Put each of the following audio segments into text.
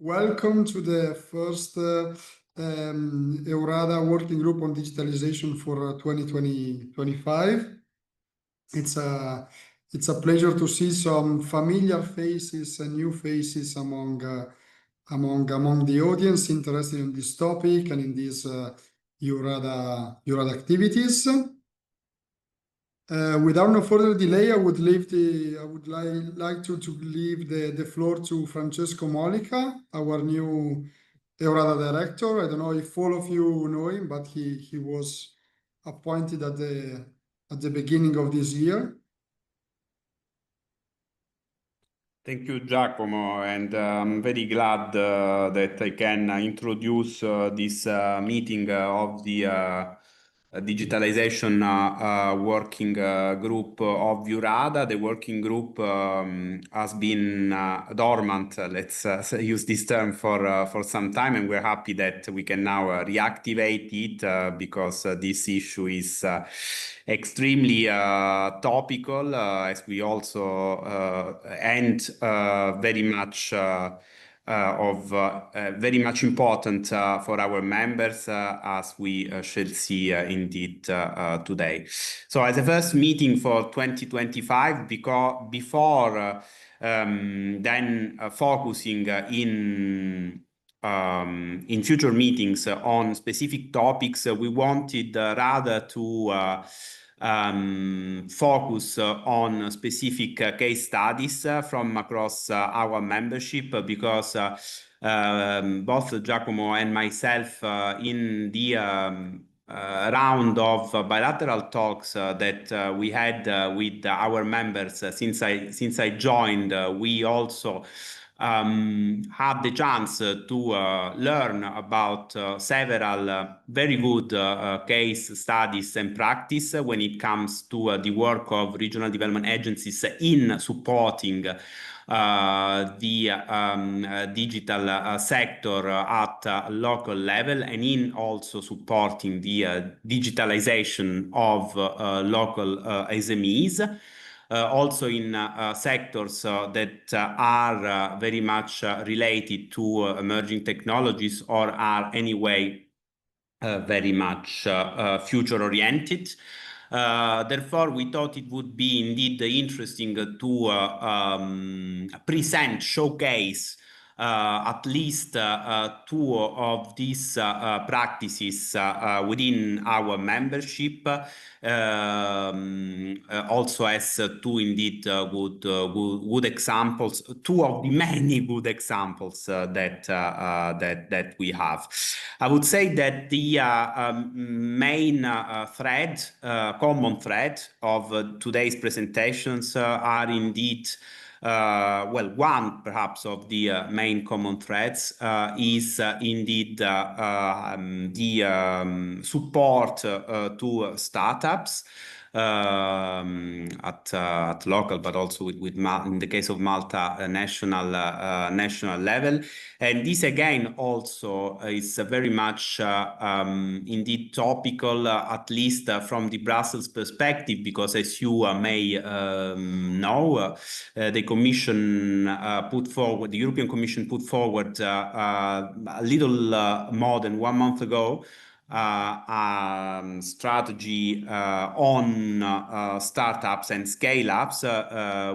Welcome to the first EURADA Working Group on Digitalization for 2025. It's a pleasure to see some familiar faces and new faces among the audience interested in this topic and in these EURADA activities. Without no further delay, I would like to leave the floor to Francesco Molica, our new EURADA director. I don't know if all of you know him, but he was appointed at the beginning of this year. Thank you, Giacomo, and I'm very glad that I can introduce this meeting of the Digitalization Working Group of EURADA. The working group has been dormant, let's use this term, for some time, and we're happy that we can now reactivate it because this issue is extremely topical, as we also and very much very much important for our members, as we shall see indeed today. So as a first meeting for 2025, because before then focusing in future meetings on specific topics, we wanted rather to focus on specific case studies from across our membership, because both Giacomo and myself in the round of bilateral talks that we had with our members since I joined, we also had the chance to learn about several very good case studies and practice when it comes to the work of regional development agencies in supporting the digital sector at local level, and in also supporting the digitalization of local SMEs. Also in sectors that are very much related to emerging technologies, or are anyway very much future-oriented. Therefore, we thought it would be indeed interesting to showcase at least two of these practices within our membership, also as two indeed good examples, two of the many good examples that we have. I would say that the main common thread of today's presentations are indeed one perhaps of the main common threads is indeed the support to startups at local, but also with in the case of Malta, national level. And this again also is very much indeed topical, at least from the Brussels perspective, because as you may know, the European Commission put forward a little more than 1 month ago strategy on startups and scale-ups,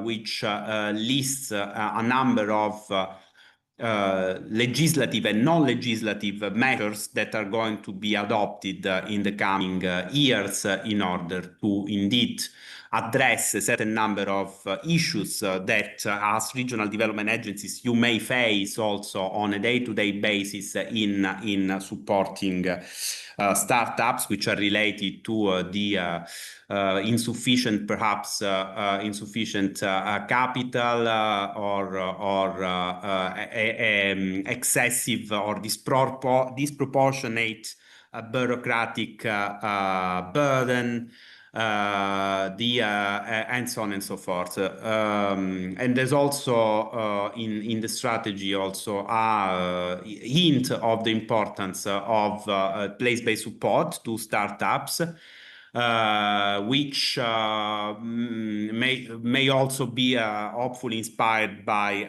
which lists a number of legislative and non-legislative measures that are going to be adopted in the coming years in order to indeed address a certain number of issues that as regional development agencies you may face also on a day-to-day basis in supporting startups, which are related to the insufficient capital or excessive or disproportionate bureaucratic burden, and so on and so forth. And there's also in the strategy also a hint of the importance of place-based support to startups, which may also be hopefully inspired by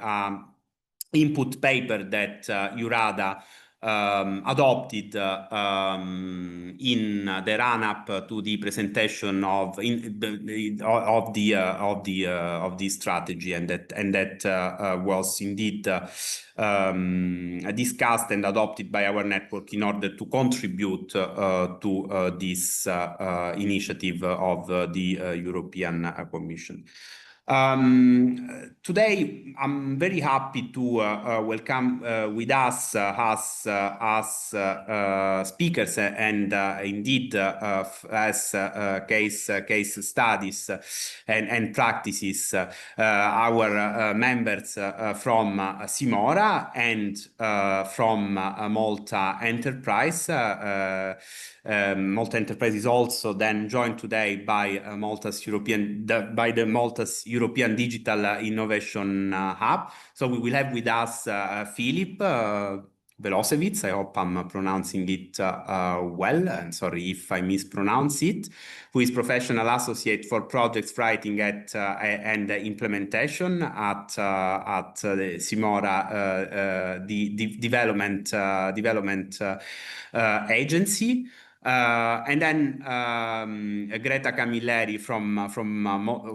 input paper that EURADA adopted in the run-up to the presentation of the strategy, and that was indeed discussed and adopted by our network in order to contribute to this initiative of the European Commission. Today, I'm very happy to welcome with us as speakers and indeed as case studies and practices our members from Simora and from Malta Enterprise. Malta Enterprise is also then joined today by the Malta's European Digital Innovation Hub. So we will have with us Filip Velosevich. I hope I'm pronouncing it well, and sorry if I mispronounce it, who is professional associate for projects writing and implementation at the Simora development agency. And then Greta Camilleri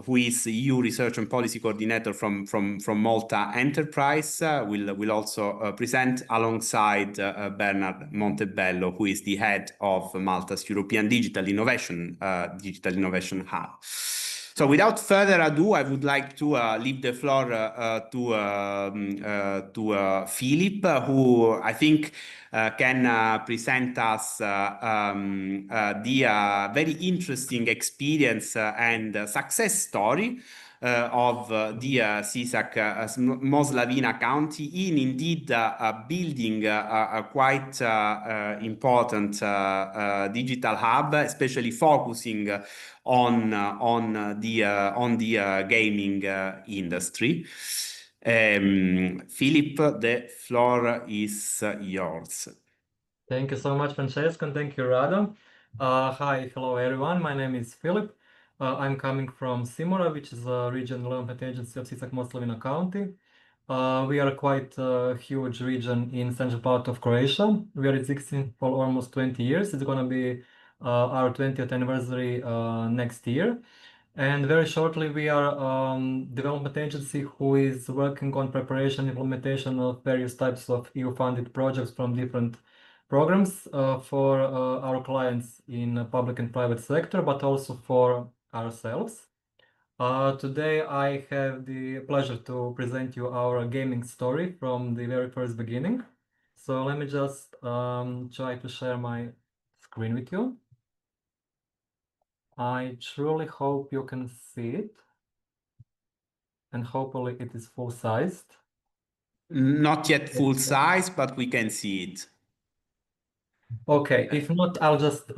who is EU Research and Policy Coordinator from Malta Enterprise will also present alongside Bernard Montebello, who is the head of Malta's European Digital Innovation Hub. So without further ado, I would like to leave the floor to Filip, who I think can present us the very interesting experience and success story of the SISAC Moslavina County in indeed building a quite important digital hub, especially focusing on the gaming industry. Filip, the floor is yours. Thank you so much, Francesco, and thank you, Rada. Hi, hello everyone. My name is Filip. I'm coming from Simora, which is a regional development agency of Sisak Moslavina County. We are quite a huge region in central part of Croatia. We are existing for almost 20 years. It's going to be our 20th anniversary next year. And very shortly, we are development agency who is working on preparation and implementation of various types of EU-funded projects from different programs for our clients in public and private sector, but also for ourselves. Today, I have the pleasure to present you our gaming story from the very first beginning. So let me just try to share my screen with you. I truly hope you can see it, and hopefully it is full-sized. Not yet full size, but we can see it. Okay, if not, I'll just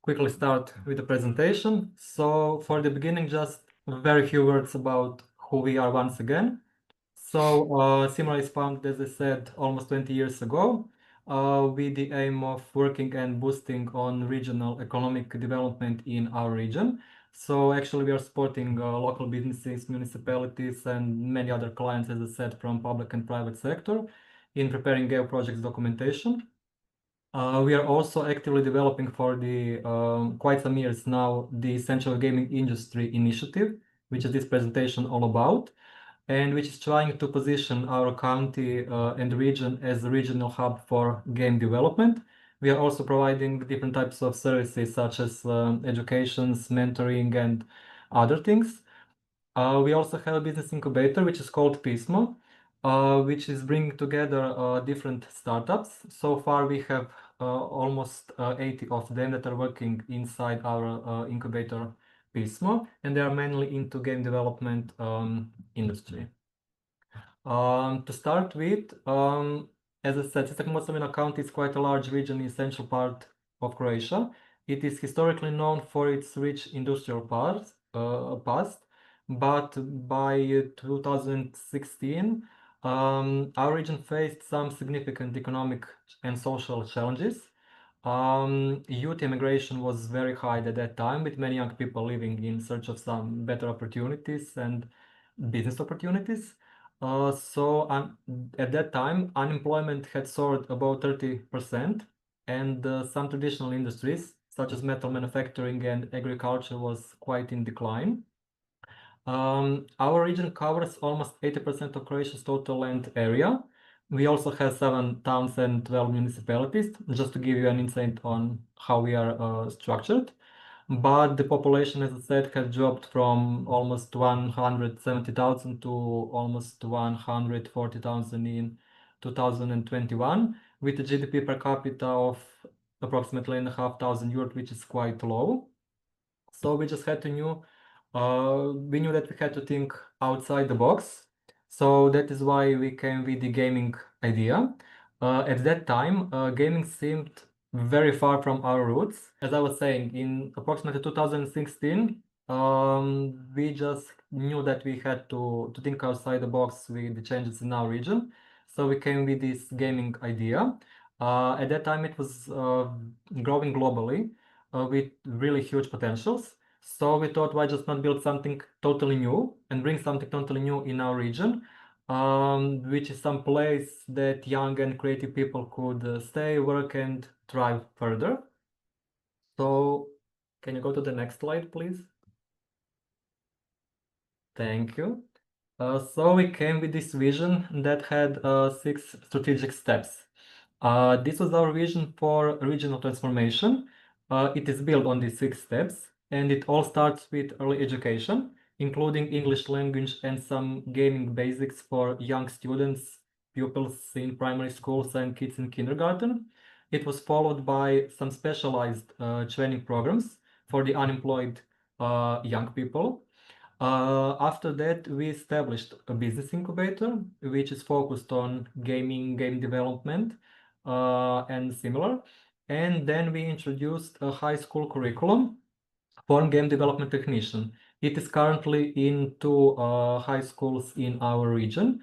quickly start with the presentation. So for the beginning, just very few words about who we are once again. So Simora is founded, as I said, almost 20 years ago, with the aim of working and boosting on regional economic development in our region. So actually we are supporting local businesses, municipalities, and many other clients, as I said, from public and private sector in preparing GEO projects documentation. We are also actively developing for the quite some years now the Essential Gaming Industry Initiative, which is this presentation all about, and which is trying to position our county and region as a regional hub for game development. We are also providing different types of services such as educations, mentoring, and other things. We also have a business incubator, which is called Pismo, which is bringing together different startups. So far, we have almost 80 of them that are working inside our incubator Pismo, and they are mainly into game development industry. To start with, as I said, Sisak Moslavina County is quite a large region in central part of Croatia. It is historically known for its rich industrial past, but by 2016, our region faced some significant economic and social challenges. Youth immigration was very high at that time, with many young people living in search of some better opportunities and business opportunities. At that time, unemployment had soared above 30%, and some traditional industries, such as metal manufacturing and agriculture, was quite in decline. Our region covers almost 80% of Croatia's total land area. We also have 7 towns and 12 municipalities, just to give you an insight on how we are structured. But the population, as I said, has dropped from almost 170,000 to almost 140,000 in 2021, with a GDP per capita of approximately €500, which is quite low. So we just had to we knew that we had to think outside the box. So that is why we came with the gaming idea. At that time, gaming seemed very far from our roots. As I was saying, in approximately 2016, we just knew that we had to think outside the box with the changes in our region. So we came with this gaming idea. At that time, it was growing globally with really huge potentials. So we thought, why just not build something totally new and bring something totally new in our region, which is some place that young and creative people could stay, work, and thrive further. So can you go to the next slide, please? Thank you. So we came with this vision that had 6 strategic steps. This was our vision for regional transformation. It is built on these 6 steps, and it all starts with early education, including English language and some gaming basics for young students, pupils in primary schools and kids in kindergarten. It was followed by some specialized training programs for the unemployed young people. After that, we established a business incubator, which is focused on gaming, game development, and similar. And then we introduced a high school curriculum for game development technician. It is currently in 2 high schools in our region.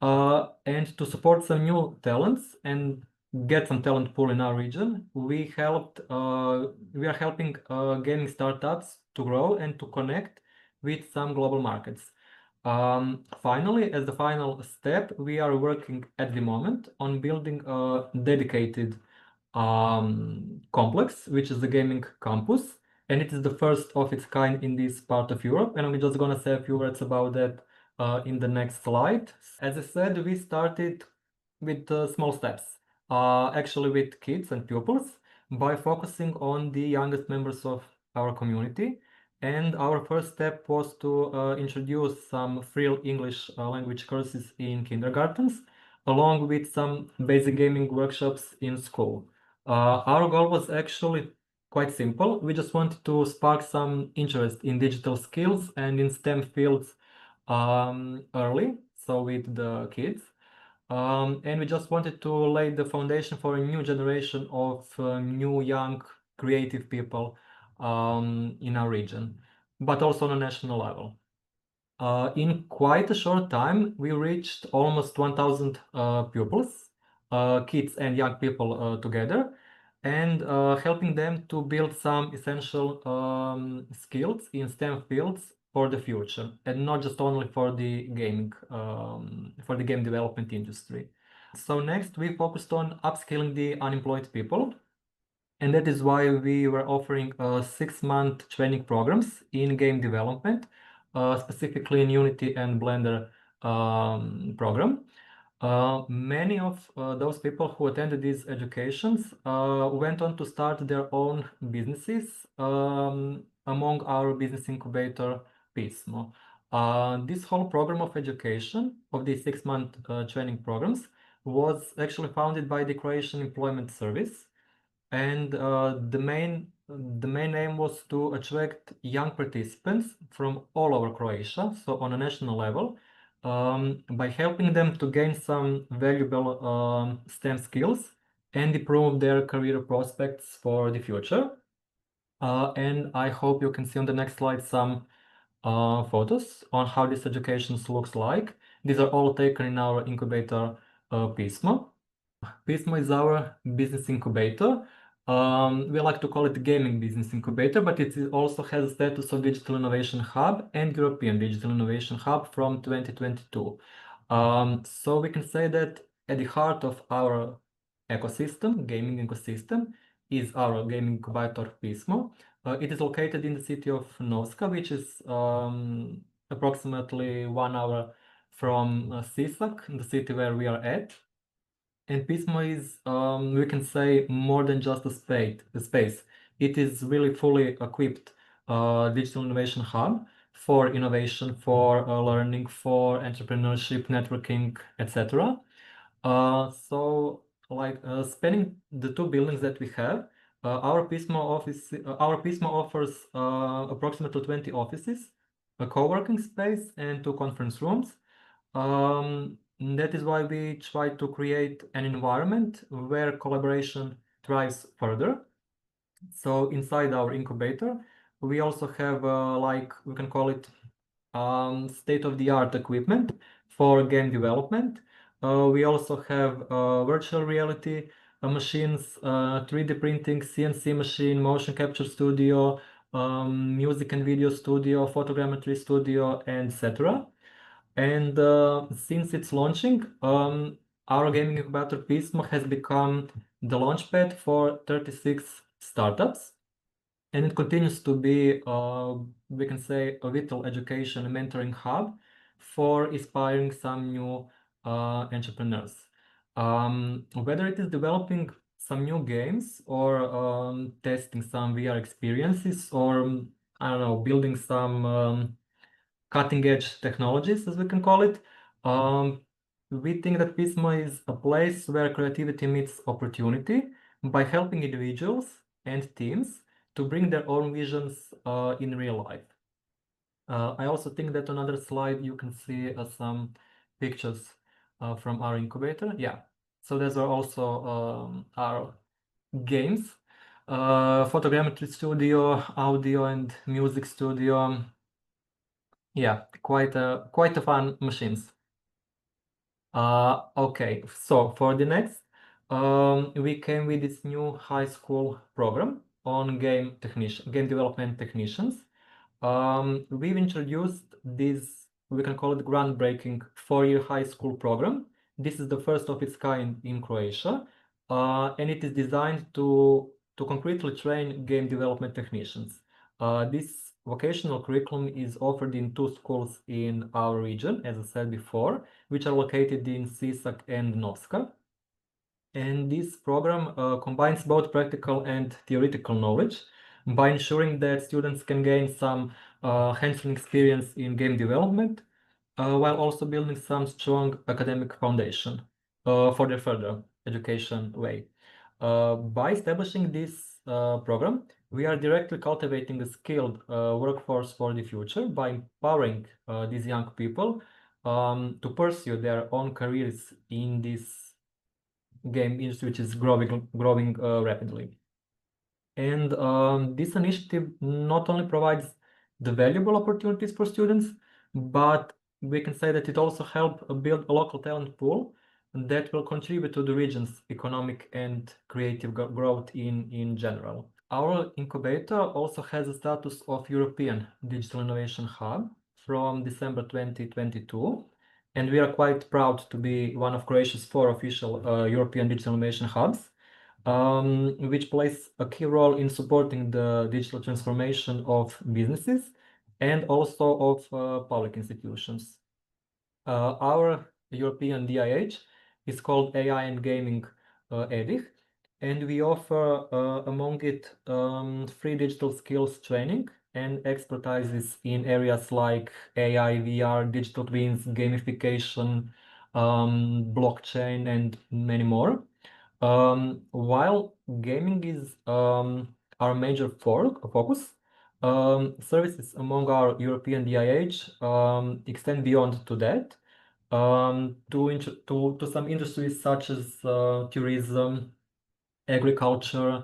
And to support some new talents and get some talent pool in our region, we are helping gaming startups to grow and to connect with some global markets. Finally, as the final step, we are working at the moment on building a dedicated complex, which is the gaming campus, and it is the first of its kind in this part of Europe. And I'm just gonna say a few words about that in the next slide. As I said, we started with small steps, actually with kids and pupils, by focusing on the youngest members of our community. And our first step was to introduce some free English language courses in kindergartens, along with some basic gaming workshops in school. Our goal was actually quite simple. We just wanted to spark some interest in digital skills and in STEM fields early, so with the kids. And we just wanted to lay the foundation for a new generation of new, young, creative people in our region, but also on a national level. In quite a short time, we reached almost 1,000 pupils, kids and young people together, and helping them to build some essential skills in STEM fields for the future, and not just only for the gaming, for the game development industry. So next, we focused on upskilling the unemployed people, and that is why we were offering 6-month training programs in game development, specifically in Unity and Blender program. Many of those people who attended these educations went on to start their own businesses among our business incubator Pismo. This whole program of education, of these 6-month training programs, was actually founded by the Croatian Employment Service, and the main aim was to attract young participants from all over Croatia, so on a national level, by helping them to gain some valuable STEM skills and improve their career prospects for the future. And I hope you can see on the next slide some photos on how this education looks like. These are all taken in our incubator Pismo. Pismo is our business incubator. We like to call it the gaming business incubator, but it also has a status of Digital Innovation Hub and European Digital Innovation Hub from 2022. So we can say that at the heart of our ecosystem, gaming ecosystem, is our gaming incubator Pismo. It is located in the city of Novska, which is approximately 1 hour from Sisak, the city where we are at. And Pismo is, we can say, more than just a space. It is really fully equipped digital innovation hub for innovation, for learning, for entrepreneurship, networking, etc. So, like spanning the 2 buildings that we have, our Pismo offers approximately 20 offices, a co-working space, and 2 conference rooms. That is why we try to create an environment where collaboration thrives further. So inside our incubator, we also have like we can call it state-of-the-art equipment for game development. We also have virtual reality machines, 3D printing, CNC machine, motion capture studio, music and video studio, photogrammetry studio, etc. And since its launching, our gaming incubator Pismo has become the launchpad for 36 startups. And it continues to be, we can say, a vital education and mentoring hub for inspiring some new entrepreneurs. Whether it is developing some new games or testing some VR experiences or, I don't know, building some cutting edge technologies, as we can call it. We think that Pismo is a place where creativity meets opportunity by helping individuals and teams to bring their own visions in real life. I also think that on another slide you can see some pictures from our incubator. Yeah, so those are also our games. Photogrammetry studio, audio and music studio. Yeah, quite a fun machines. Okay, so for the next, we came with this new high school program on game development technicians. We've introduced this, we can call it groundbreaking 4-year high school program. This is the first of its kind in Croatia, and it is designed to concretely train game development technicians. This vocational curriculum is offered in 2 schools in our region, as I said before, which are located in Sisak and Novska. And this program combines both practical and theoretical knowledge by ensuring that students can gain some hands-on experience in game development while also building some strong academic foundation for their further education way. By establishing this program, we are directly cultivating a skilled workforce for the future by empowering these young people to pursue their own careers in this game industry, which is growing rapidly. And this initiative not only provides the valuable opportunities for students, but we can say that it also helps build a local talent pool that will contribute to the region's economic and creative growth in general. Our incubator also has a status of European Digital Innovation Hub from December 2022, and we are quite proud to be one of Croatia's 4 official European Digital Innovation Hubs, which plays a key role in supporting the digital transformation of businesses and also of public institutions. Our European DIH is called AI and Gaming EDIH, and we offer among it free digital skills training and expertises in areas like AI, VR, digital twins, gamification, blockchain, and many more. While gaming is our major focus, services among our European DIH extend beyond to that to some industries such as tourism, agriculture,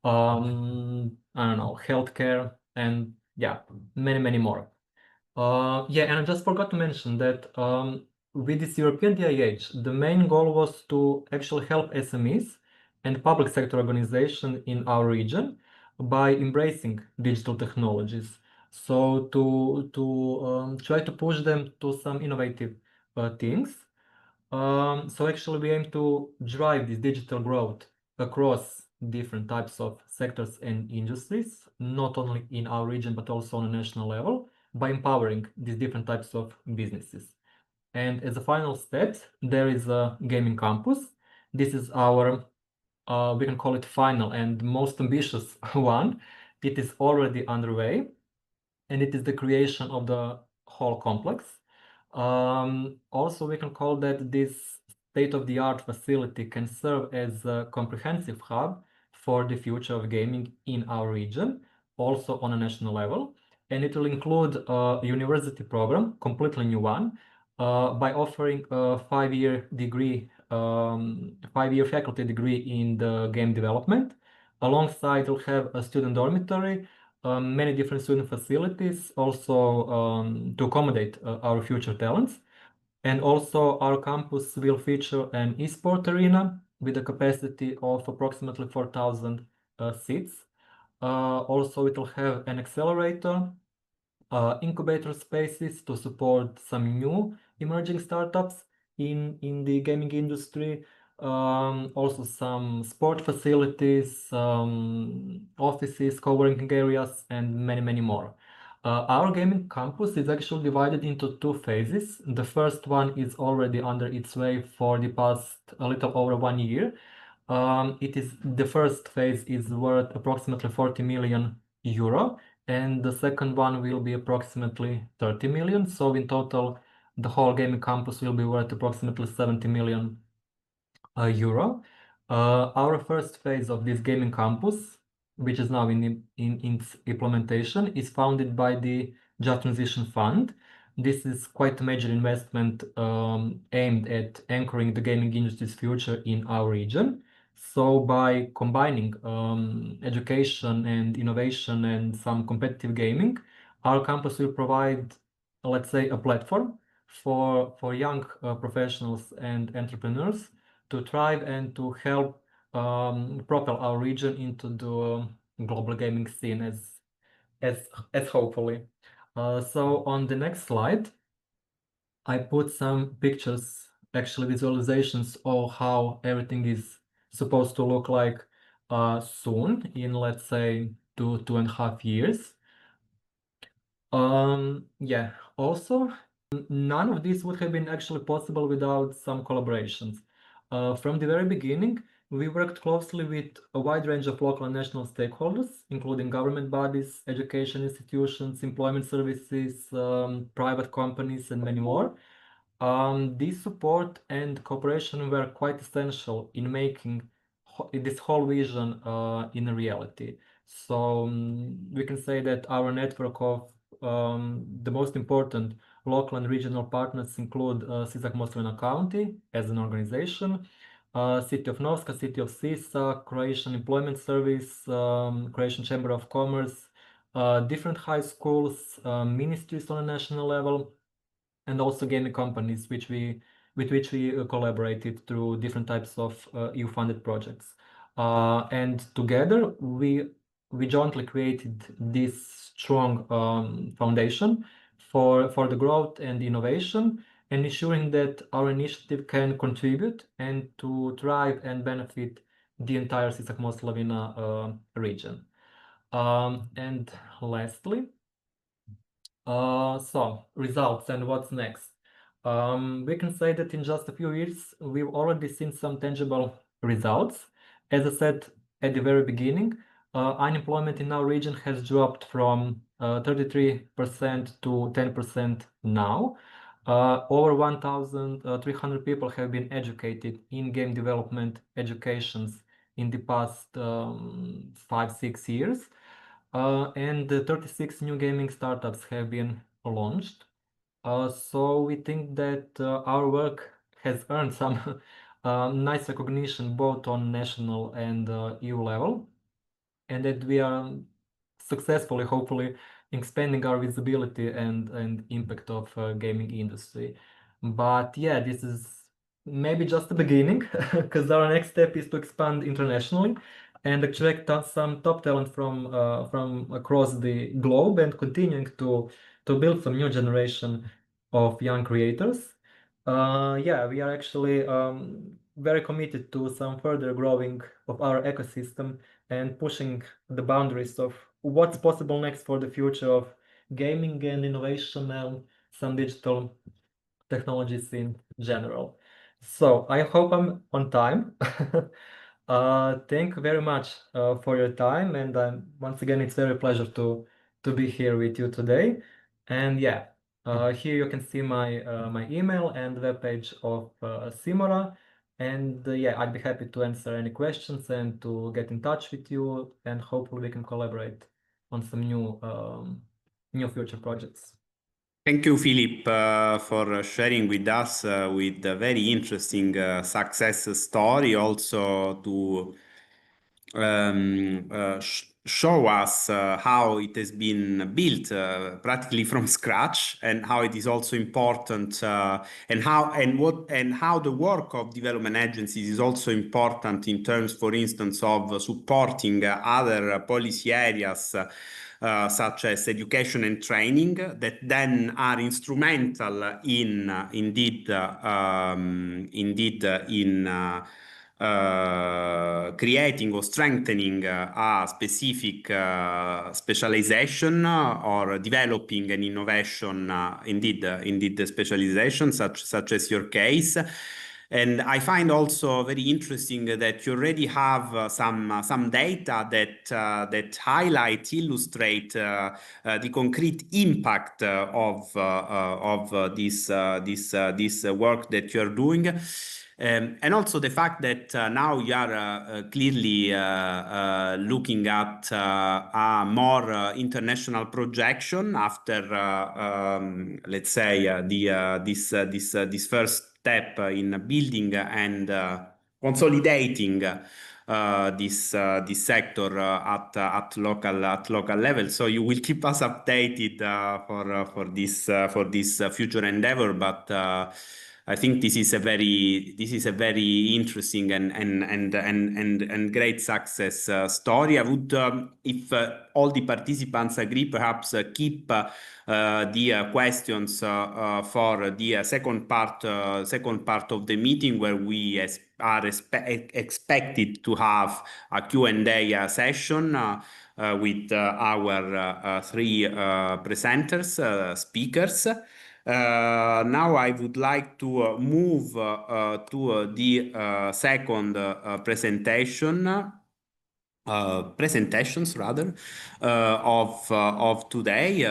I don't know, healthcare, and yeah, many more. Yeah, and I just forgot to mention that with this European DIH, the main goal was to actually help SMEs and public sector organizations in our region by embracing digital technologies. So to try to push them to some innovative things So actually we aim to drive this digital growth across different types of sectors and industries, not only in our region, but also on a national level, by empowering these different types of businesses. And as a final step, there is a gaming campus. This is our, we can call it final and most ambitious one. It is already underway, and it is the creation of the whole complex. Also, we can call that this state-of-the-art facility can serve as a comprehensive hub for the future of gaming in our region, also on a national level. And it will include a university program, completely new one, by offering a 5-year degree, 5-year faculty degree in the game development. Alongside, we'll have a student dormitory, many different student facilities, also to accommodate our future talents. And also our campus will feature an esport arena with a capacity of approximately 4,000 seats. Also, it will have an accelerator, incubator spaces to support some new emerging startups in the gaming industry. Also some sport facilities, offices, co-working areas, and many more. Our gaming campus is actually divided into 2 phases. The first one is already under its way for the past a little over 1 year. The first phase is worth approximately 40 million euro, and the second one will be approximately 30 million. So in total, the whole gaming campus will be worth approximately 70 million euro. Our first phase of this gaming campus, which is now in its implementation, is funded by the Just Transition Fund. This is quite a major investment aimed at anchoring the gaming industry's future in our region. So by combining education and innovation and some competitive gaming, our campus will provide, let's say, a platform for young professionals and entrepreneurs to thrive and to help propel our region into the global gaming scene as hopefully. So on the next slide, I put some pictures, actually visualizations of how everything is supposed to look like soon in, let's say, 2.5 years. Yeah, also, none of this would have been actually possible without some collaborations. From the very beginning, we worked closely with a wide range of local and national stakeholders, including government bodies, education institutions, employment services, private companies, and many more. This support and cooperation were quite essential in making this whole vision in a reality. So we can say that our network of the most important local and regional partners include Sisak Moslavina County as an organization, City of Novska, City of Sisak, Croatian Employment Service, Croatian Chamber of Commerce, different high schools, ministries on a national level, and also gaming companies with which we collaborated through different types of EU-funded projects. And together we jointly created this strong foundation for the growth and innovation, and ensuring that our initiative can contribute and to thrive and benefit the entire Sisak Moslavina region. And lastly, so results and what's next. We can say that in just a few years, we've already seen some tangible results. As I said at the very beginning, unemployment in our region has dropped from 33% to 10% now. Over 1,300 people have been educated in game development educations in the past 5-6 years. And 36 new gaming startups have been launched. So we think that our work has earned some nice recognition both on national and EU level, and that we are successfully, hopefully, expanding our visibility and impact of gaming industry. But yeah, this is maybe just the beginning, because our next step is to expand internationally and attract some top talent from across the globe, and continuing to build some new generation of young creators. Yeah, we are actually very committed to some further growing of our ecosystem and pushing the boundaries of what's possible next for the future of gaming and innovation and some digital technologies in general. So I hope I'm on time. Thank you very much for your time, and once again, it's very pleasure to be here with you today. And yeah, here you can see my my email and webpage of Simora. And yeah, I'd be happy to answer any questions and to get in touch with you, and hopefully we can collaborate on some new future projects. Thank you, Philip, for sharing with us with a very interesting success story. Also to show us how it has been built practically from scratch, and how it is also important, and how the work of development agencies is also important in terms, for instance, of supporting other policy areas. Such as education and training, that then are instrumental in creating or strengthening a specific specialization or developing an innovation, indeed the specialization, such as your case. And I find also very interesting that you already have some data that illustrate the concrete impact of this work that you're doing. And also the fact that now you are clearly looking at a more international projection after, let's say, this first step in building and consolidating this sector at local level. So you will keep us updated for this future endeavor, but I think this is a very interesting and great success story. I would, if all the participants agree, perhaps keep the questions for the second part of the meeting, where we are expected to have a Q&A session with our three presenters, speakers. Now I would like to move to the second presentations rather of today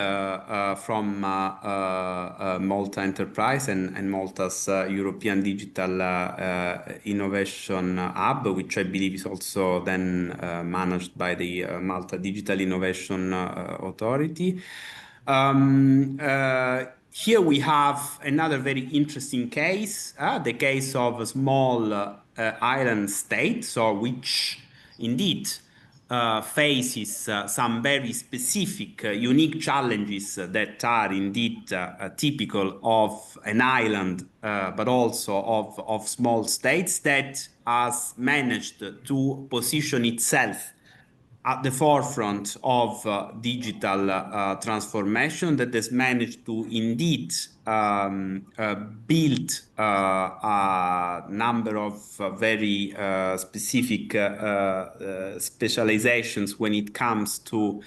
from Malta Enterprise and Malta's European Digital Innovation Hub, which I believe is also then managed by the Malta Digital Innovation Authority. Here we have another very interesting case, the case of a small island state, so which indeed faces some very specific, unique challenges that are indeed typical of an island, but also of small states, that has managed to position itself at the forefront of digital transformation, that has managed to indeed build a number of very specific specializations when it comes to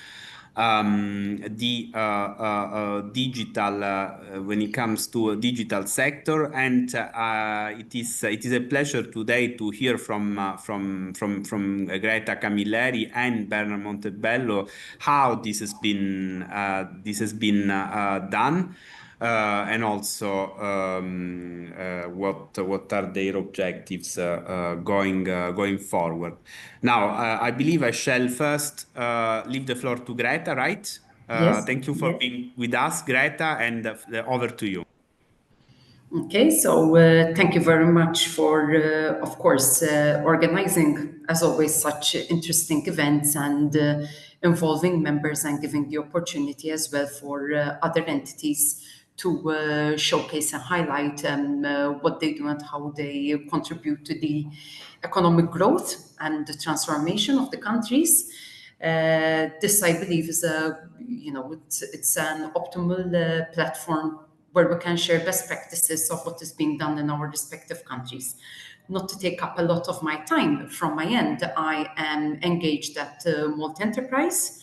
digital sector. And it is a pleasure today to hear from Greta Camilleri and Bernard Montebello how this has been done. And also what are their objectives going forward. Now, I believe I shall first leave the floor to Greta, right? Yes. Thank you for being with us, Greta, and over to you. Okay, so thank you very much for, of course, organizing, as always, such interesting events and involving members and giving the opportunity as well for other entities to showcase and highlight what they do and how they contribute to the economic growth and the transformation of the countries. This, I believe, is it's an optimal platform where we can share best practices of what is being done in our respective countries. Not to take up a lot of my time from my end, I am engaged at Malta Enterprise,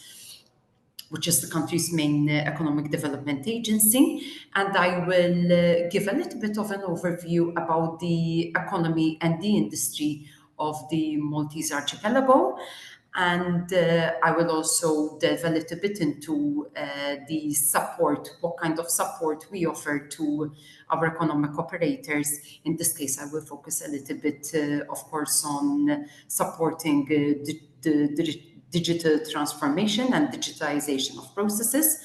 which is the country's main economic development agency. And I will give a little bit of an overview about the economy and the industry of the Maltese archipelago. And I will also delve a little bit into the support, what kind of support we offer to our economic operators. In this case, I will focus a little bit, of course, on supporting the digital transformation and digitalization of processes,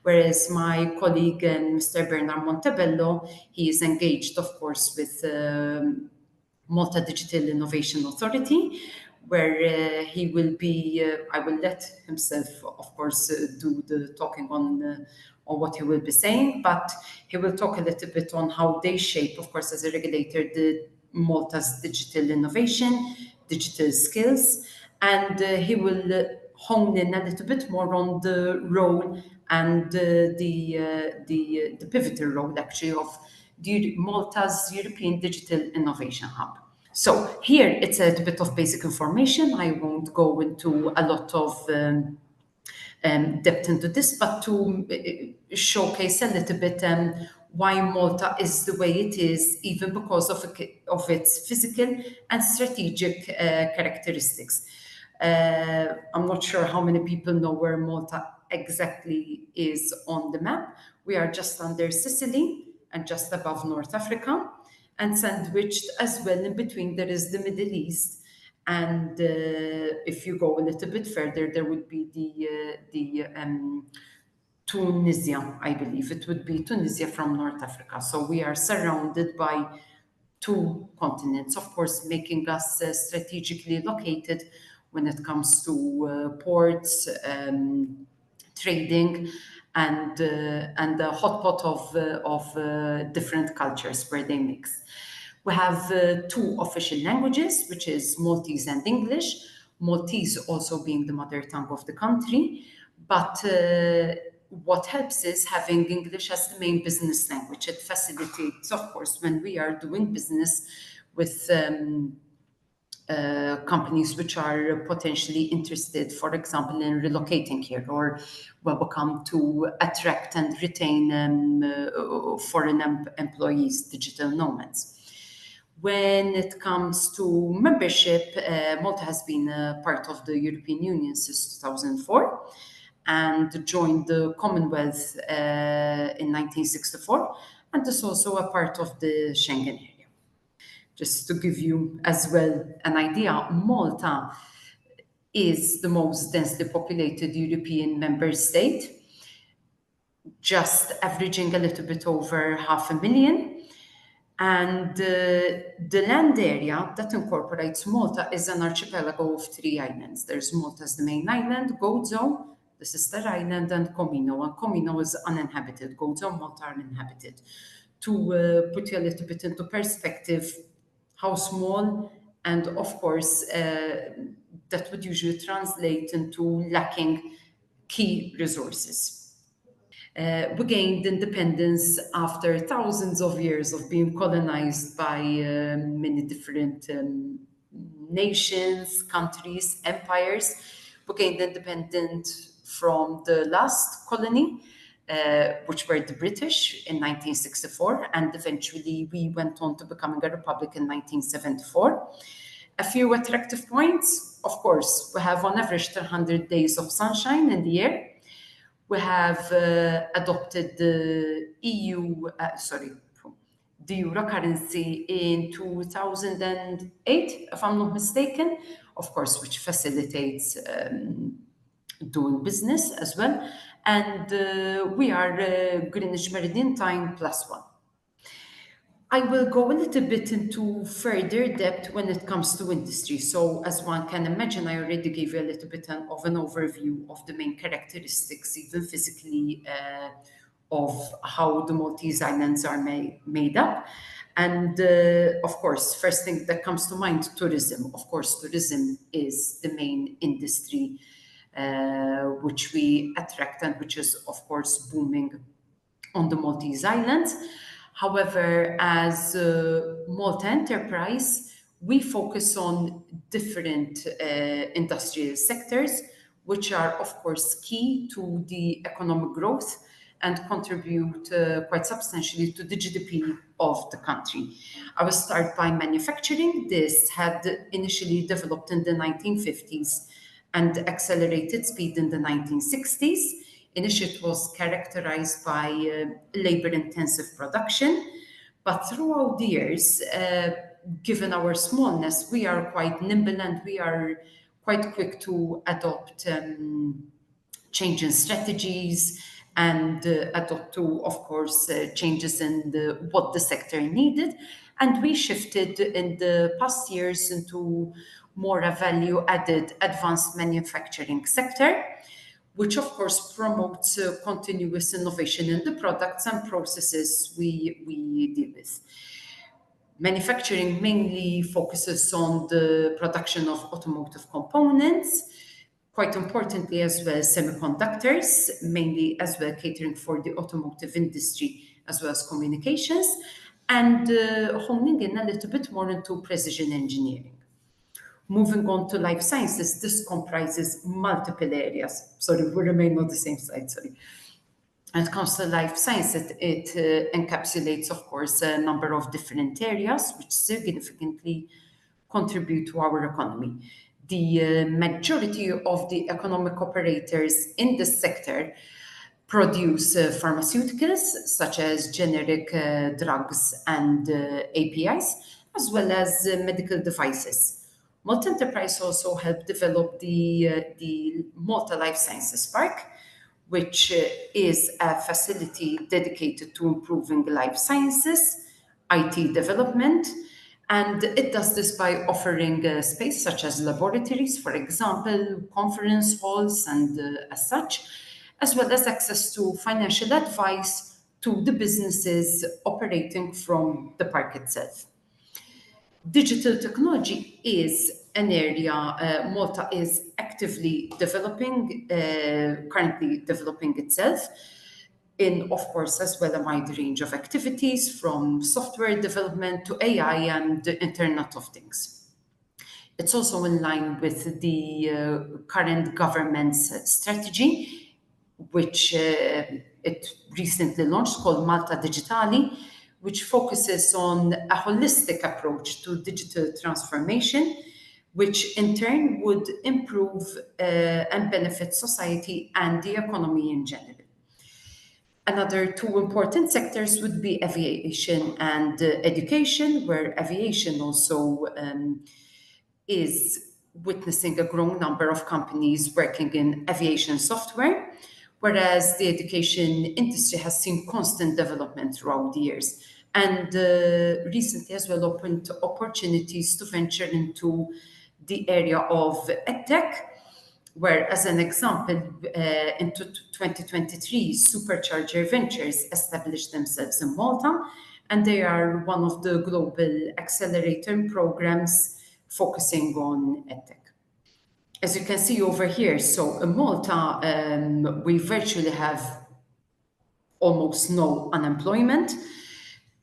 whereas my colleague, Mr. Bernard Montebello, he is engaged, of course, with Malta Digital Innovation Authority, where he will be, I will let himself, of course, do the talking on what he will be saying, but he will talk a little bit on how they shape, of course, as a regulator, the Malta's digital innovation, digital skills, and he will hone in a little bit more on the role and the pivotal role, actually, of Malta's European Digital Innovation Hub. So here it's a bit of basic information. I won't go into a lot of depth into this, but to showcase a little bit why Malta is the way it is, even because of its physical and strategic characteristics. I'm not sure how many people know where Malta exactly is on the map. We are just under Sicily and just above North Africa, and sandwiched as well in between there is the Middle East. And if you go a little bit further, there would be the Tunisia, I believe. It would be Tunisia from North Africa. So we are surrounded by two continents, of course, making us strategically located when it comes to ports, trading, and the hotpot of different cultures where they mix. We have two official languages, which is Maltese and English. Maltese also being the mother tongue of the country, but what helps is having English as the main business language. It facilitates, of course, when we are doing business with companies which are potentially interested, for example, in relocating here, or when we come to attract and retain foreign employees, digital nomads. When it comes to membership, Malta has been a part of the European Union since 2004 and joined the Commonwealth in 1964, and is also a part of the Schengen area. Just to give you as well an idea, Malta is the most densely populated European member state, just averaging a little bit over 500,000. And the land area that incorporates Malta is an archipelago of 3 islands. There's Malta as the main island, Gozo, the sister island, and Comino. And Comino is uninhabited. Gozo and Malta are uninhabited. To put you a little bit into perspective, how small, and of course, that would usually translate into lacking key resources. We gained independence after thousands of years of being colonized by many different nations, countries, empires. We gained independence from the last colony, which were the British in 1964, and eventually we went on to becoming a republic in 1974. A few attractive points, of course, we have on average 100 days of sunshine in the year. We have adopted the the euro currency in 2008, if I'm not mistaken, of course, which facilitates doing business as well. And we are Greenwich Meridian Time +1. I will go a little bit into further depth when it comes to industry. So as one can imagine, I already gave you a little bit of an overview of the main characteristics, even physically, of how the Maltese islands are made up. And of course, first thing that comes to mind, tourism. Of course, tourism is the main industry which we attract and which is, of course, booming on the Maltese islands. However, as Malta Enterprise, we focus on different industrial sectors, which are, of course, key to the economic growth and contribute quite substantially to the GDP of the country. I will start by manufacturing. This had initially developed in the 1950s and accelerated speed in the 1960s. Initially, it was characterized by labor-intensive production, but throughout the years, given our smallness, we are quite nimble and we are quite quick to adopt change in strategies and adopt to, of course, changes in what the sector needed. And we shifted in the past years into more a value-added advanced manufacturing sector, which of course promotes continuous innovation in the products and processes we deal with. Manufacturing mainly focuses on the production of automotive components, quite importantly as well as semiconductors, mainly as well catering for the automotive industry as well as communications, and honing in a little bit more into precision engineering. Moving on to life sciences, this comprises multiple areas. Sorry, we remain on the same slide, sorry. When it comes to life science, it encapsulates, of course, a number of different areas which significantly contribute to our economy. The majority of the economic operators in this sector produce pharmaceuticals, such as generic drugs and APIs, as well as medical devices. Malta Enterprise also helped develop the Malta Life Sciences Park, which is a facility dedicated to improving life sciences, IT development, and it does this by offering space such as laboratories, for example, conference halls and as such, as well as access to financial advice to the businesses operating from the park itself. Digital technology is an area Malta is actively developing, currently developing itself, in, of course, as well a wide range of activities from software development to AI and the Internet of Things. It's also in line with the current government's strategy, which it recently launched, called Malta Digitali, which focuses on a holistic approach to digital transformation, which in turn would improve and benefit society and the economy in general. Another two important sectors would be aviation and education, where aviation also is witnessing a growing number of companies working in aviation software, whereas the education industry has seen constant development throughout the years, and recently as well opened opportunities to venture into the area of edtech, where, as an example, in 2023, Supercharger Ventures established themselves in Malta, and they are one of the global accelerator programs focusing on edtech. As you can see over here, so in Malta, we virtually have almost no unemployment,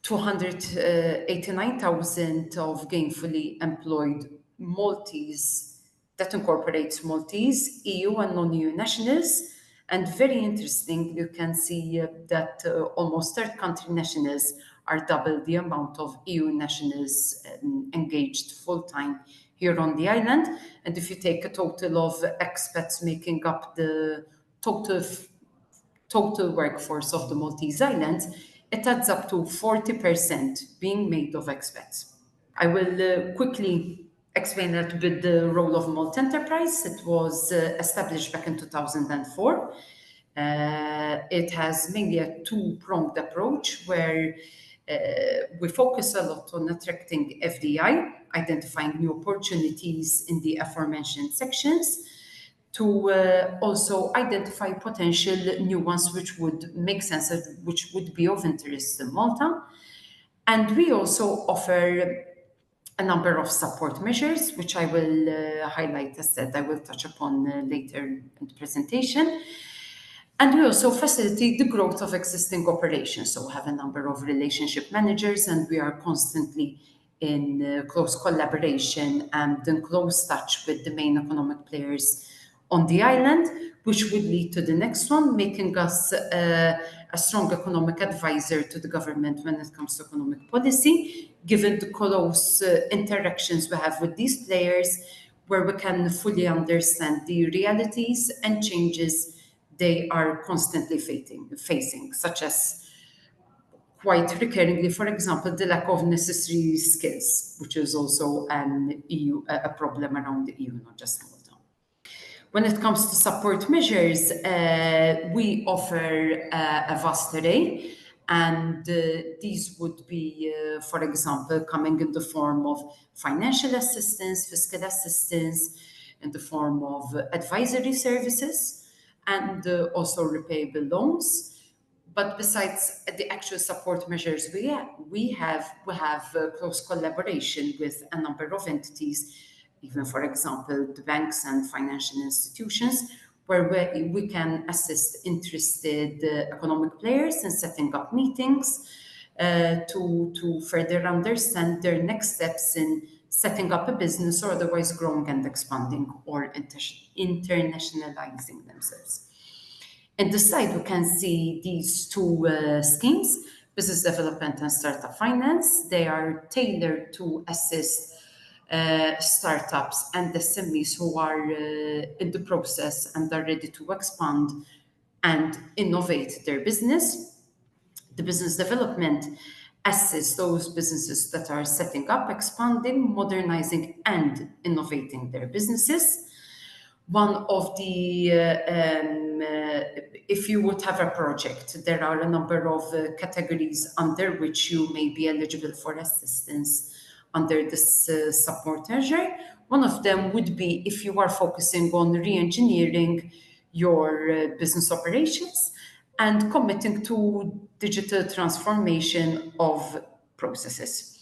289,000 of gainfully employed Maltese, that incorporates Maltese, EU and non-EU nationals. And very interesting, you can see that almost third country nationals are double the amount of EU nationals engaged full-time here on the island. And if you take a total of expats making up the total workforce of the Maltese islands, it adds up to 40% being made of expats. I will quickly explain a little bit the role of Malta Enterprise. It was established back in 2004. It has mainly a two-pronged approach where we focus a lot on attracting FDI, identifying new opportunities in the aforementioned sections, to also identify potential new ones which would make sense, which would be of interest in Malta. And we also offer a number of support measures, which I will highlight, as said, I will touch upon later in the presentation. And we also facilitate the growth of existing operations. So we have a number of relationship managers, and we are constantly in close collaboration and in close touch with the main economic players on the island, which would lead to the next one, making us a strong economic advisor to the government when it comes to economic policy, given the close interactions we have with these players, where we can fully understand the realities and changes they are constantly facing, such as quite recurringly, for example, the lack of necessary skills, which is also a problem around the EU, not just Malta. When it comes to support measures, we offer a vast array, and these would be, for example, coming in the form of financial assistance, fiscal assistance, in the form of advisory services, and also repayable loans. But besides the actual support measures we have close collaboration with a number of entities, even, for example, the banks and financial institutions, where we can assist interested economic players in setting up meetings to further understand their next steps in setting up a business or otherwise growing and expanding or internationalizing themselves. In the slide, we can see these two schemes, business development and startup finance. They are tailored to assist startups and SMEs who are in the process and are ready to expand and innovate their business. The business development assists those businesses that are setting up, expanding, modernizing, and innovating their businesses. One of the, if you would have a project, there are a number of categories under which you may be eligible for assistance under this support measure. One of them would be if you are focusing on re-engineering your business operations and committing to digital transformation of processes.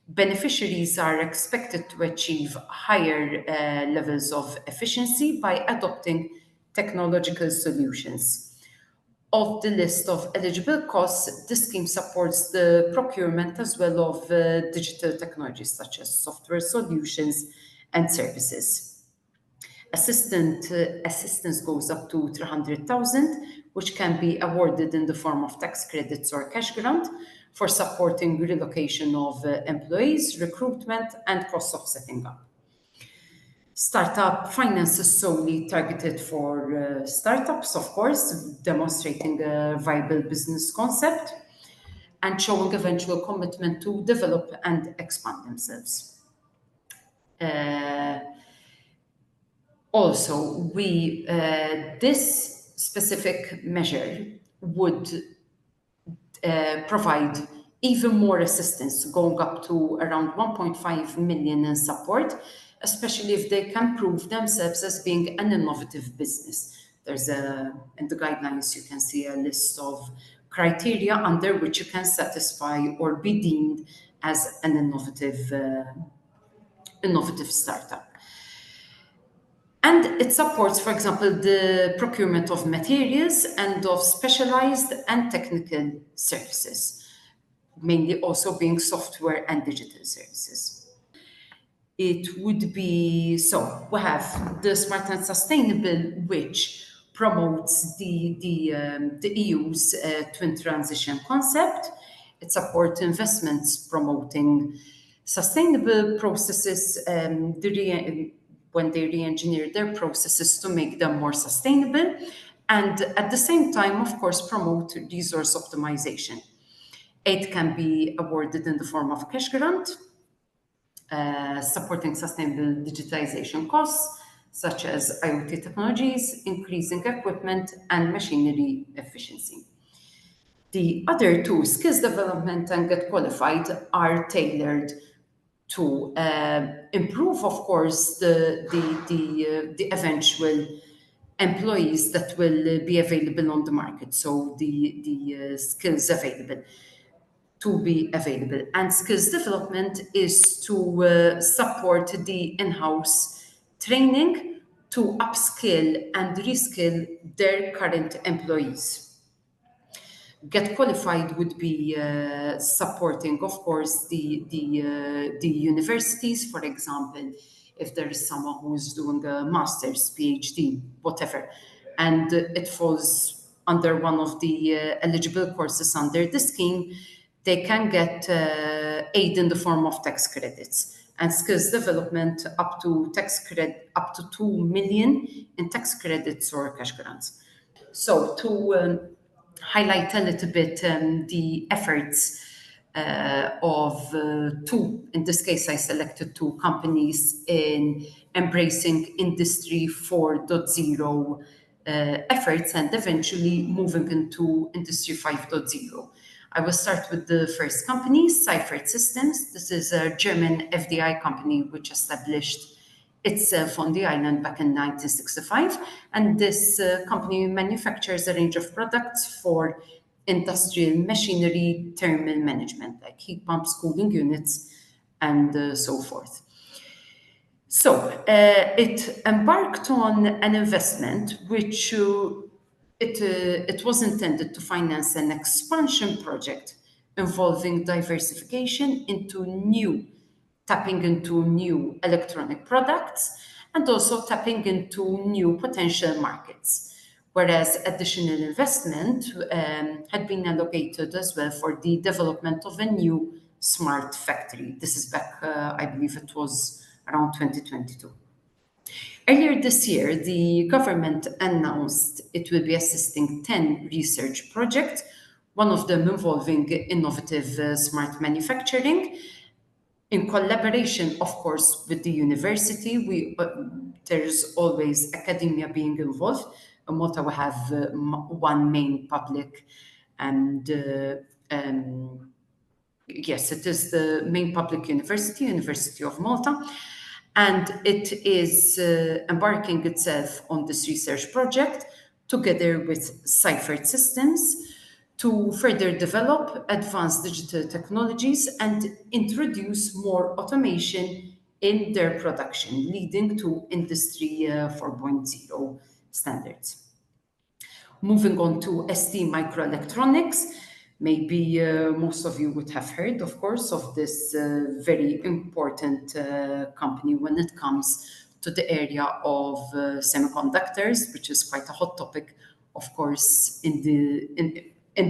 Beneficiaries are expected to achieve higher levels of efficiency by adopting technological solutions. Of the list of eligible costs, the scheme supports the procurement as well of digital technologies such as software solutions and services. Assistance goes up to 300,000, which can be awarded in the form of tax credits or cash grant for supporting relocation of employees, recruitment, and costs of setting up. Startup finance is solely targeted for startups, of course, demonstrating a viable business concept and showing eventual commitment to develop and expand themselves. Also, this specific measure would provide even more assistance, going up to around 1.5 million in support, especially if they can prove themselves as being an innovative business. In the guidelines, you can see a list of criteria under which you can satisfy or be deemed as an innovative startup. And it supports, for example, the procurement of materials and of specialized and technical services, mainly also being software and digital services. It would be, so we have the Smart and Sustainable, which promotes the EU's twin transition concept. It supports investments promoting sustainable processes, when they re-engineer their processes to make them more sustainable, and at the same time, of course, promote resource optimization. Aid can be awarded in the form of cash grant, supporting sustainable digitalization costs, such as IoT technologies, increasing equipment and machinery efficiency. The other two, skills development and get qualified, are tailored to improve, of course, the eventual employees that will be available on the market. So the skills available to be available. And skills development is to support the in-house training to upskill and reskill their current employees. Get Qualified would be supporting, of course, the universities, for example, if there is someone who is doing a master's, PhD, whatever, and it falls under one of the eligible courses under the scheme, they can get aid in the form of tax credits and skills development up to 2 million in tax credits or cash grants. So to highlight a little bit the efforts of two, in this case I selected two companies in embracing Industry 4.0 efforts and eventually moving into Industry 5.0. I will start with the first company, Seifert Systems. This is a German FDI company which established itself on the island back in 1965, and this company manufactures a range of products for industrial machinery, thermal management, like heat pumps, cooling units, and so forth. So it embarked on an investment which it was intended to finance an expansion project involving diversification tapping into new electronic products and also tapping into new potential markets, whereas additional investment had been allocated as well for the development of a new smart factory. This is back, I believe it was around 2022. Earlier this year, the government announced it will be assisting 10 research projects, one of them involving innovative smart manufacturing, in collaboration, of course, with the university. There's always academia being involved. In Malta, we have one main public, and yes, it is the main public university, University of Malta, and it is embarking itself on this research project together with Seifert Systems to further develop advanced digital technologies and introduce more automation in their production, leading to Industry 4.0 standards. Moving on to ST Microelectronics, maybe most of you would have heard, of course, of this very important company when it comes to the area of semiconductors, which is quite a hot topic, of course, in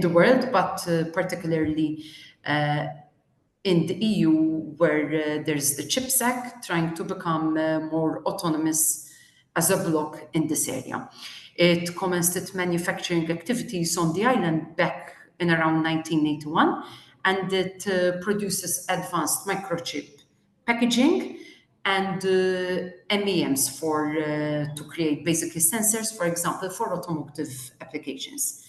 the world, but particularly in the EU, where there's the CHIPS Act trying to become more autonomous as a bloc in this area. It commenced its manufacturing activities on the island back in around 1981, and it produces advanced microchip packaging and MEMs to create basically sensors, for example, for automotive applications.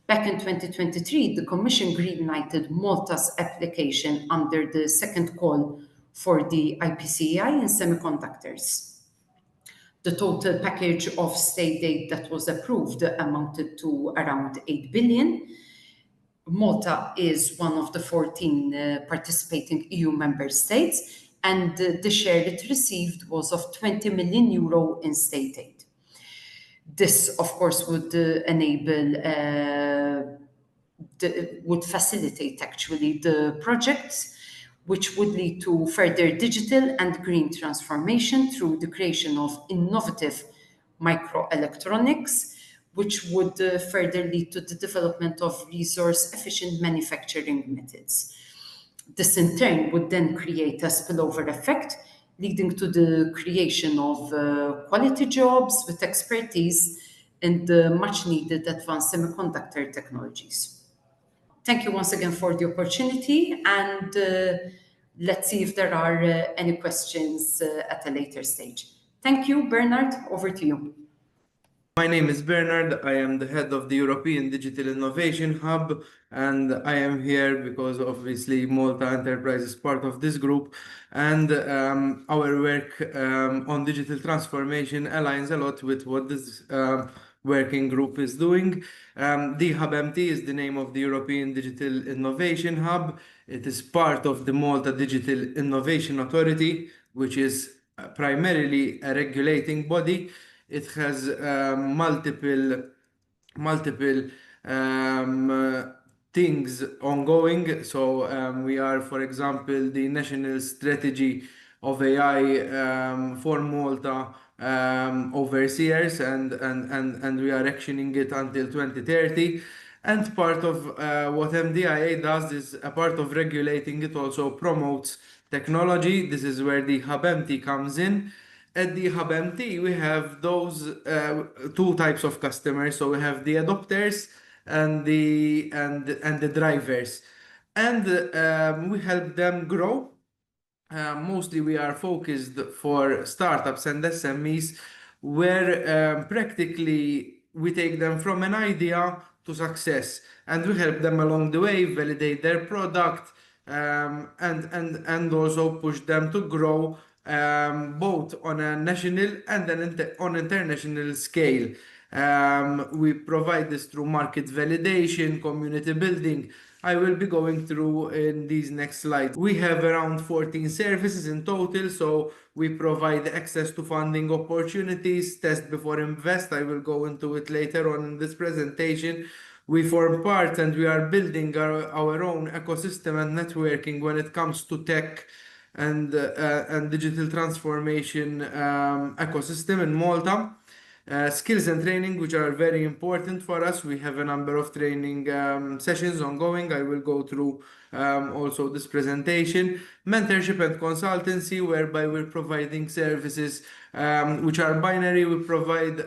Back in 2023, the Commission green-lighted Malta's application under the second call for the IPCEI in semiconductors. The total package of state aid that was approved amounted to around 8 billion. Malta is one of the 14 participating EU member states, and the share it received was of 20 million euro in state aid. This, of course, would would facilitate actually the projects, which would lead to further digital and green transformation through the creation of innovative microelectronics, which would further lead to the development of resource-efficient manufacturing methods. This in turn would then create a spillover effect, leading to the creation of quality jobs with expertise in the much-needed advanced semiconductor technologies. Thank you once again for the opportunity, and let's see if there are any questions at a later stage. Thank you. Bernard, over to you. My name is Bernard. I am the head of the European Digital Innovation Hub, and I am here because obviously Malta Enterprise is part of this group, and our work on digital transformation aligns a lot with what this working group is doing. The Hub MT is the name of the European Digital Innovation Hub. It is part of the Malta Digital Innovation Authority, which is primarily a regulating body. It has multiple things ongoing. So we are, for example, the national strategy of AI for Malta overseers, and we are actioning it until 2030. And part of what MDIA does is, a part of regulating it, also promotes technology. This is where the Hub MT comes in. At the Hub MT, we have those two types of customers. So we have the adopters and the drivers, and we help them grow. Mostly we are focused for startups and SMEs, where practically we take them from an idea to success, and we help them along the way, validate their product, and also push them to grow, both on a national and on international scale. We provide this through market validation, community building. I will be going through in these next slides. We have around 14 services in total, so we provide access to funding opportunities, test before invest. I will go into it later on in this presentation. We form part and we are building our own ecosystem and networking when it comes to tech and digital transformation ecosystem in Malta. Skills and training, which are very important for us. We have a number of training sessions ongoing. I will go through also this presentation. Mentorship and consultancy, whereby we're providing services which are binary. We provide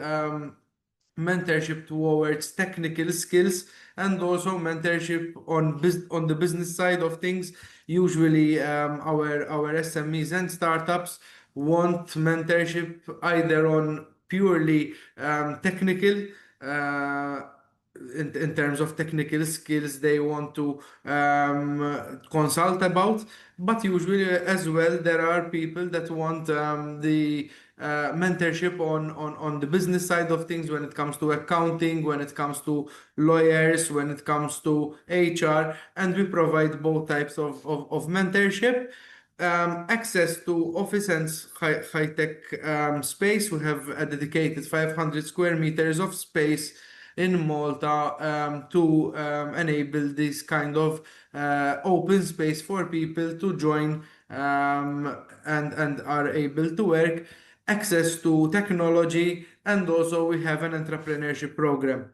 mentorship towards technical skills, and also mentorship on the business side of things. Usually our SMEs and startups want mentorship either on purely technical, in terms of technical skills they want to consult about, but usually as well there are people that want the mentorship on the business side of things, when it comes to accounting, when it comes to lawyers, when it comes to HR, and we provide both types of mentorship. Access to office and high-tech space. We have a dedicated 500 square meters of space in Malta to enable this kind of open space for people to join and are able to work. Access to technology, and also we have an entrepreneurship program.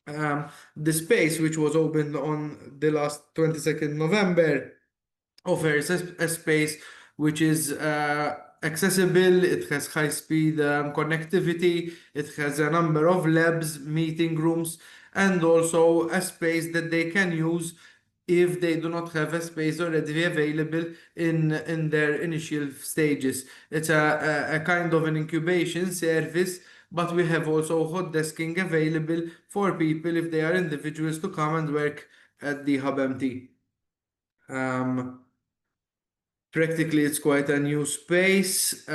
The space, which was opened on the last 22nd November, offers a space which is accessible. It has high-speed connectivity. It has a number of labs, meeting rooms, and also a space that they can use if they do not have a space already available in their initial stages. It's a kind of an incubation service, but we have also hot desking available for people if they are individuals to come and work at the Hub MT. Practically, it's quite a new space.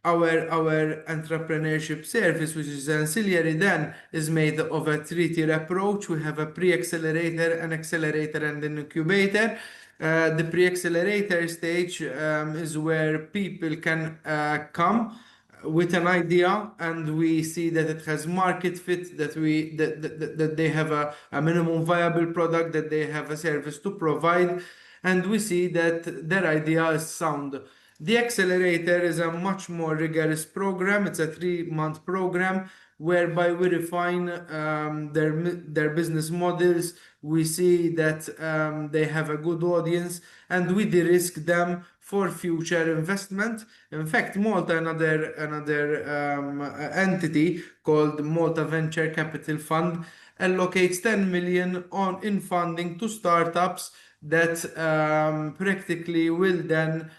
Our entrepreneurship service, which is ancillary, then is made of a three-tier approach. We have a pre-accelerator, an accelerator, and an incubator. The pre-accelerator stage is where people can come with an idea, and we see that it has market fit, that they have a minimum viable product, that they have a service to provide, and we see that their idea is sound. The accelerator is a much more rigorous program. It's a 3-month program whereby we refine their business models. We see that they have a good audience, and we de-risk them for future investment. In fact, Malta, another entity called Malta Venture Capital Fund, allocates 10 million in funding to startups that practically will then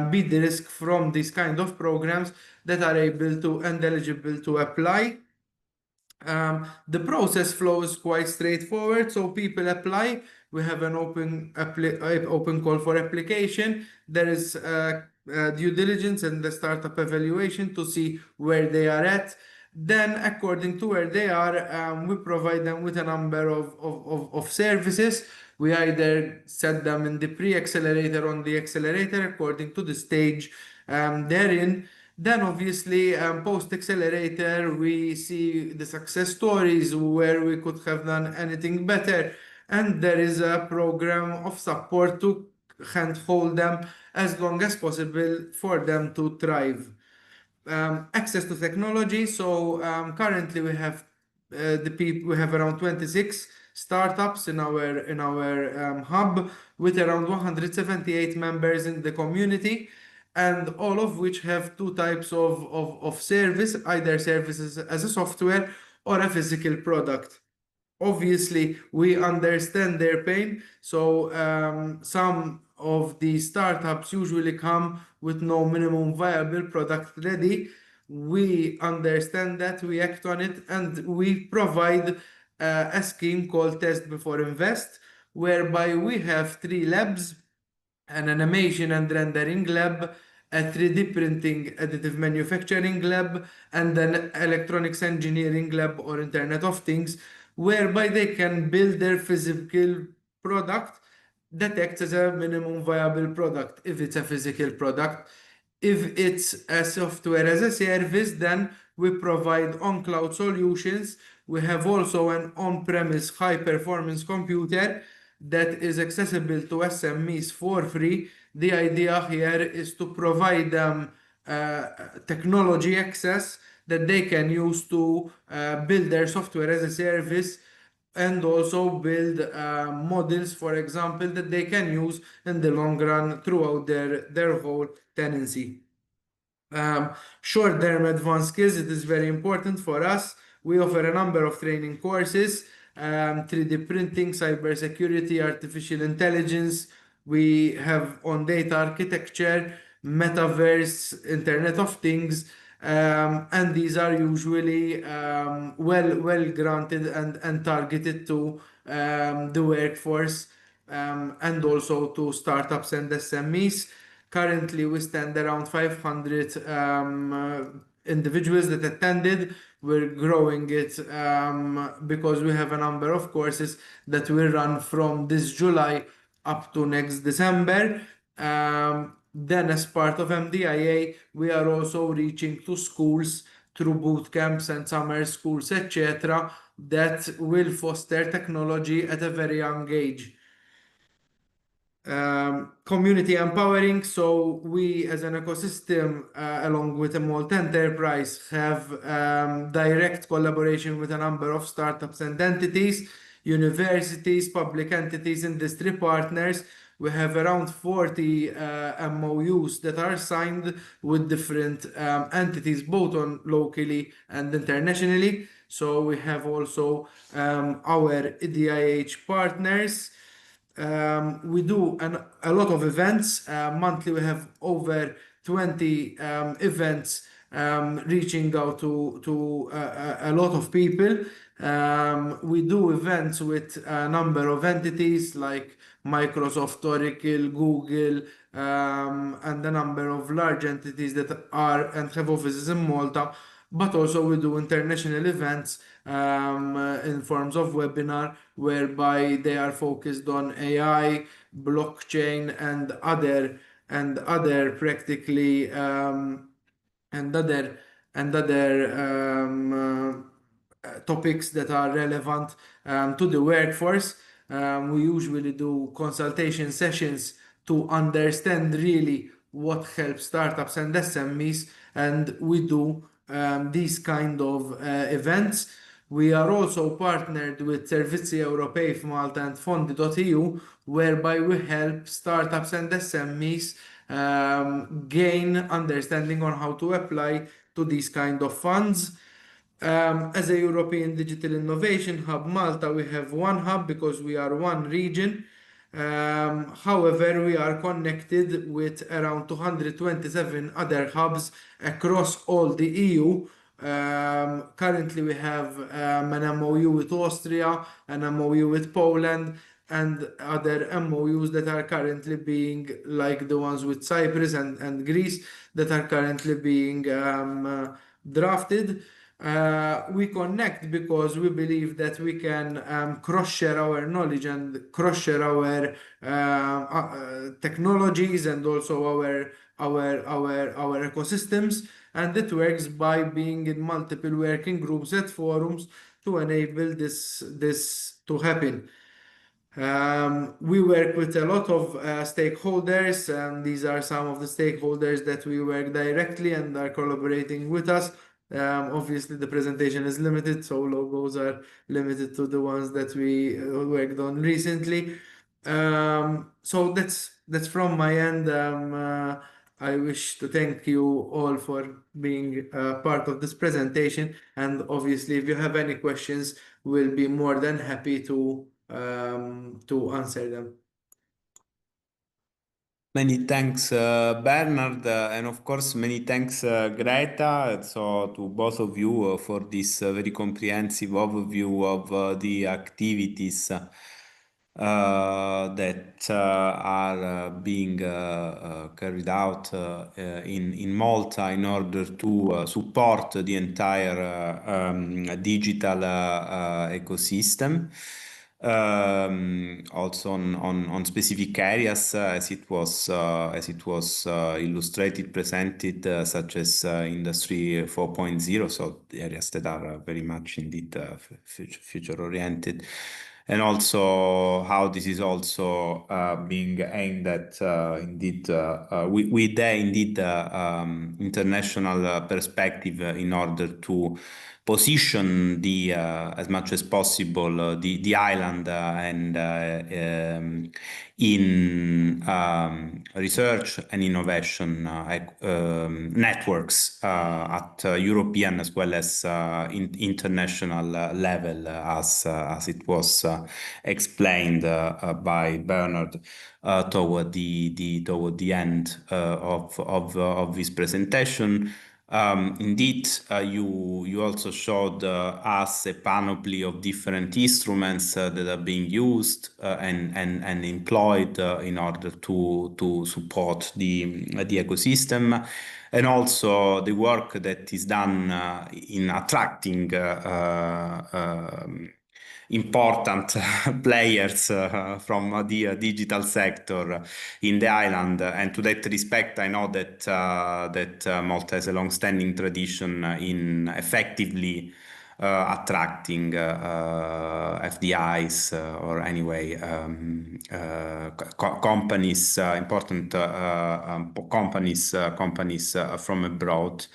be the risk from these kind of programs that are able to and eligible to apply. The process flow is quite straightforward. So people apply. We have an open call for application. There is due diligence and the startup evaluation to see where they are at. Then, according to where they are, we provide them with a number of services. We either set them in the pre-accelerator, on the accelerator, according to the stage therein. Then obviously, post-accelerator, we see the success stories where we could have done anything better. And there is a program of support to handhold them as long as possible for them to thrive. Access to technology. So currently we have we have around 26 startups in our hub with around 178 members in the community, and all of which have two types of service, either services as a software or a physical product. Obviously, we understand their pain. So some of these startups usually come with no minimum viable product ready. We understand that, we act on it, and we provide a scheme called Test Before Invest, whereby we have 3 labs: an animation and rendering lab, a 3D printing additive manufacturing lab, and an electronics engineering lab or Internet of Things, whereby they can build their physical product that acts as a minimum viable product if it's a physical product. If it's a software as a service, then we provide on-cloud solutions. We have also an on-premise high-performance computer that is accessible to SMEs for free. The idea here is to provide them technology access that they can use to build their software as a service, and also build models, for example, that they can use in the long run throughout their whole tenancy. Short-term advanced skills, it is very important for us. We offer a number of training courses: 3D printing, cybersecurity, artificial intelligence. We have on data architecture, metaverse, Internet of Things, and these are usually well granted and targeted to the workforce, and also to startups and SMEs. Currently, we stand around 500 individuals that attended. We're growing it because we have a number of courses that will run from this July up to next December. Then, as part of MDIA, we are also reaching to schools through boot camps and summer schools, etc., that will foster technology at a very young age. Community empowering. So we as an ecosystem, along with a Malta enterprise, have direct collaboration with a number of startups and entities, universities, public entities, industry partners. We have around 40 MOUs that are signed with different entities, both on locally and internationally. So we have also our EDIH partners. We do a lot of events. Monthly, we have over 20 events reaching out to a lot of people. We do events with a number of entities like Microsoft, Oracle, Google, and a number of large entities that are and have offices in Malta. But also we do international events in forms of webinar, whereby they are focused on AI, blockchain, and other practically and other topics that are relevant to the workforce. We usually do consultation sessions to understand really what helps startups and SMEs, and we do these kind of events. We are also partnered with Servizi Ewropej f'Malta and Fondi.eu, whereby we help startups and SMEs gain understanding on how to apply to these kind of funds. As a European Digital Innovation Hub, Malta, we have one hub because we are one region. However, we are connected with around 227 other hubs across all the EU. Currently, we have an MOU with Austria, an MOU with Poland, and other MOUs that are currently being, like the ones with Cyprus and Greece, that are currently being drafted. We connect because we believe that we can cross-share our knowledge and cross-share our technologies and also our ecosystems, and it works by being in multiple working groups at forums to enable this to happen. We work with a lot of stakeholders, and these are some of the stakeholders that we work directly and are collaborating with us. Obviously, the presentation is limited, so logos are limited to the ones that we worked on recently. So that's from my end. I wish to thank you all for being part of this presentation, and obviously, if you have any questions, we'll be more than happy to answer them. Many thanks, Bernard, and of course, many thanks, Greta. So, to both of you for this very comprehensive overview of the activities that are being carried out in Malta in order to support the entire digital ecosystem. Also on specific areas as it was illustrated, presented, such as Industry 4.0, so the areas that are very much indeed future oriented, and also how this is also being aimed at indeed with the indeed international perspective in order to position the as much as possible the island and in research and innovation networks at European as well as international level, as it was explained by Bernard toward the end of this presentation. Indeed, you also showed us a panoply of different instruments that are being used and employed in order to support the ecosystem, and also the work that is done in attracting important players from the digital sector in the island. And to that respect, I know that Malta has a long-standing tradition in effectively attracting FDIs or anyway companies, important companies from abroad.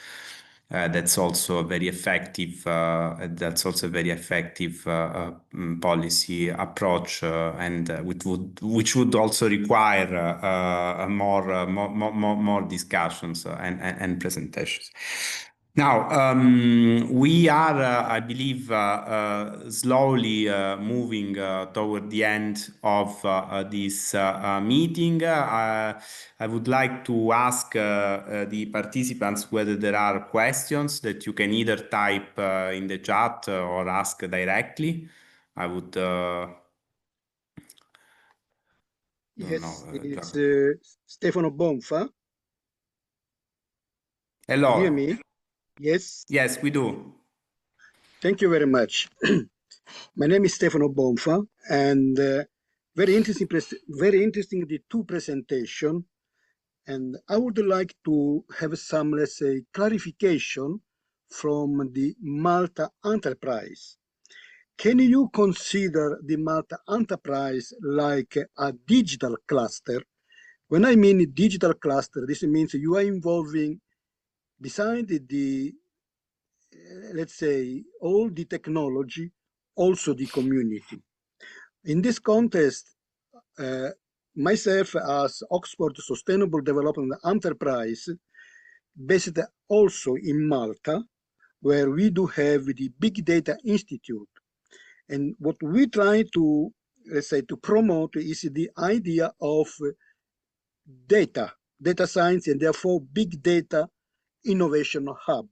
That's also a very effective. Policy approach, and which would also require more discussions and presentations. Now, we are, I believe, slowly moving toward the end of this meeting. I would like to ask the participants whether there are questions that you can either type in the chat or ask directly. I would. Yes, it's Stefano Bonfa. Hello. Can you hear me? Yes. Yes, we do. Thank you very much. My name is Stefano Bonfa, and very interesting the two presentation. And I would like to have some, let's say, clarification from the Malta enterprise. Can you consider the Malta enterprise like a digital cluster? When I mean digital cluster, this means you are involving, beside the let's say, all the technology, also the community. In this context, myself as Oxford Sustainable Development Enterprise, based also in Malta, where we do have the Big Data Institute. And what we try to, let's say, to promote is the idea of data science, and therefore big data innovation hub,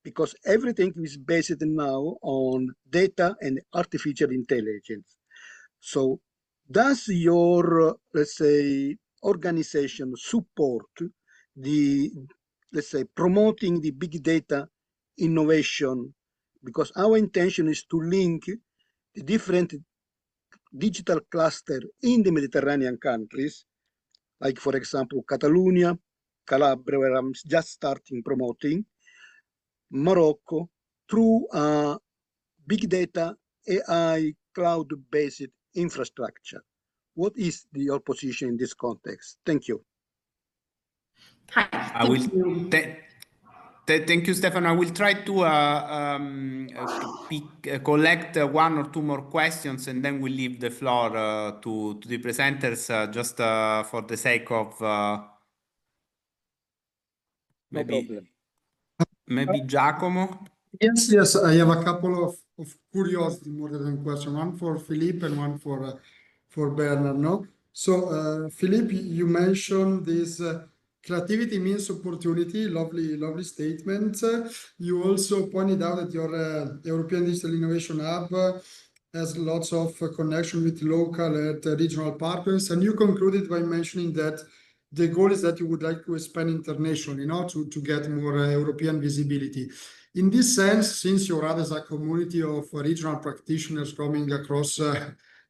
because everything is based now on data and artificial intelligence. So does your, let's say, organization support the, let's say, promoting the big data innovation? Because our intention is to link the different digital cluster in the Mediterranean countries, like, for example, Catalonia, Calabria, where I'm just starting promoting, Morocco, through big data, AI, cloud-based infrastructure. What is your position in this context? Thank you. Hi, I will. thank you. Thank you, Stefano. I will try to collect one or two more questions, and then we'll leave the floor to the presenters, just for the sake of No maybe problem. Giacomo. Yes, I have a couple of curiosity more than question. One for Philippe and one for Bernard. No, so Philippe, you mentioned this creativity means opportunity. Lovely statement. You also pointed out that your European Digital Innovation Hub has lots of connection with local and regional partners, and you concluded by mentioning that the goal is that you would like to expand internationally, to get more European visibility. In this sense, since EURADA is a community of regional practitioners coming across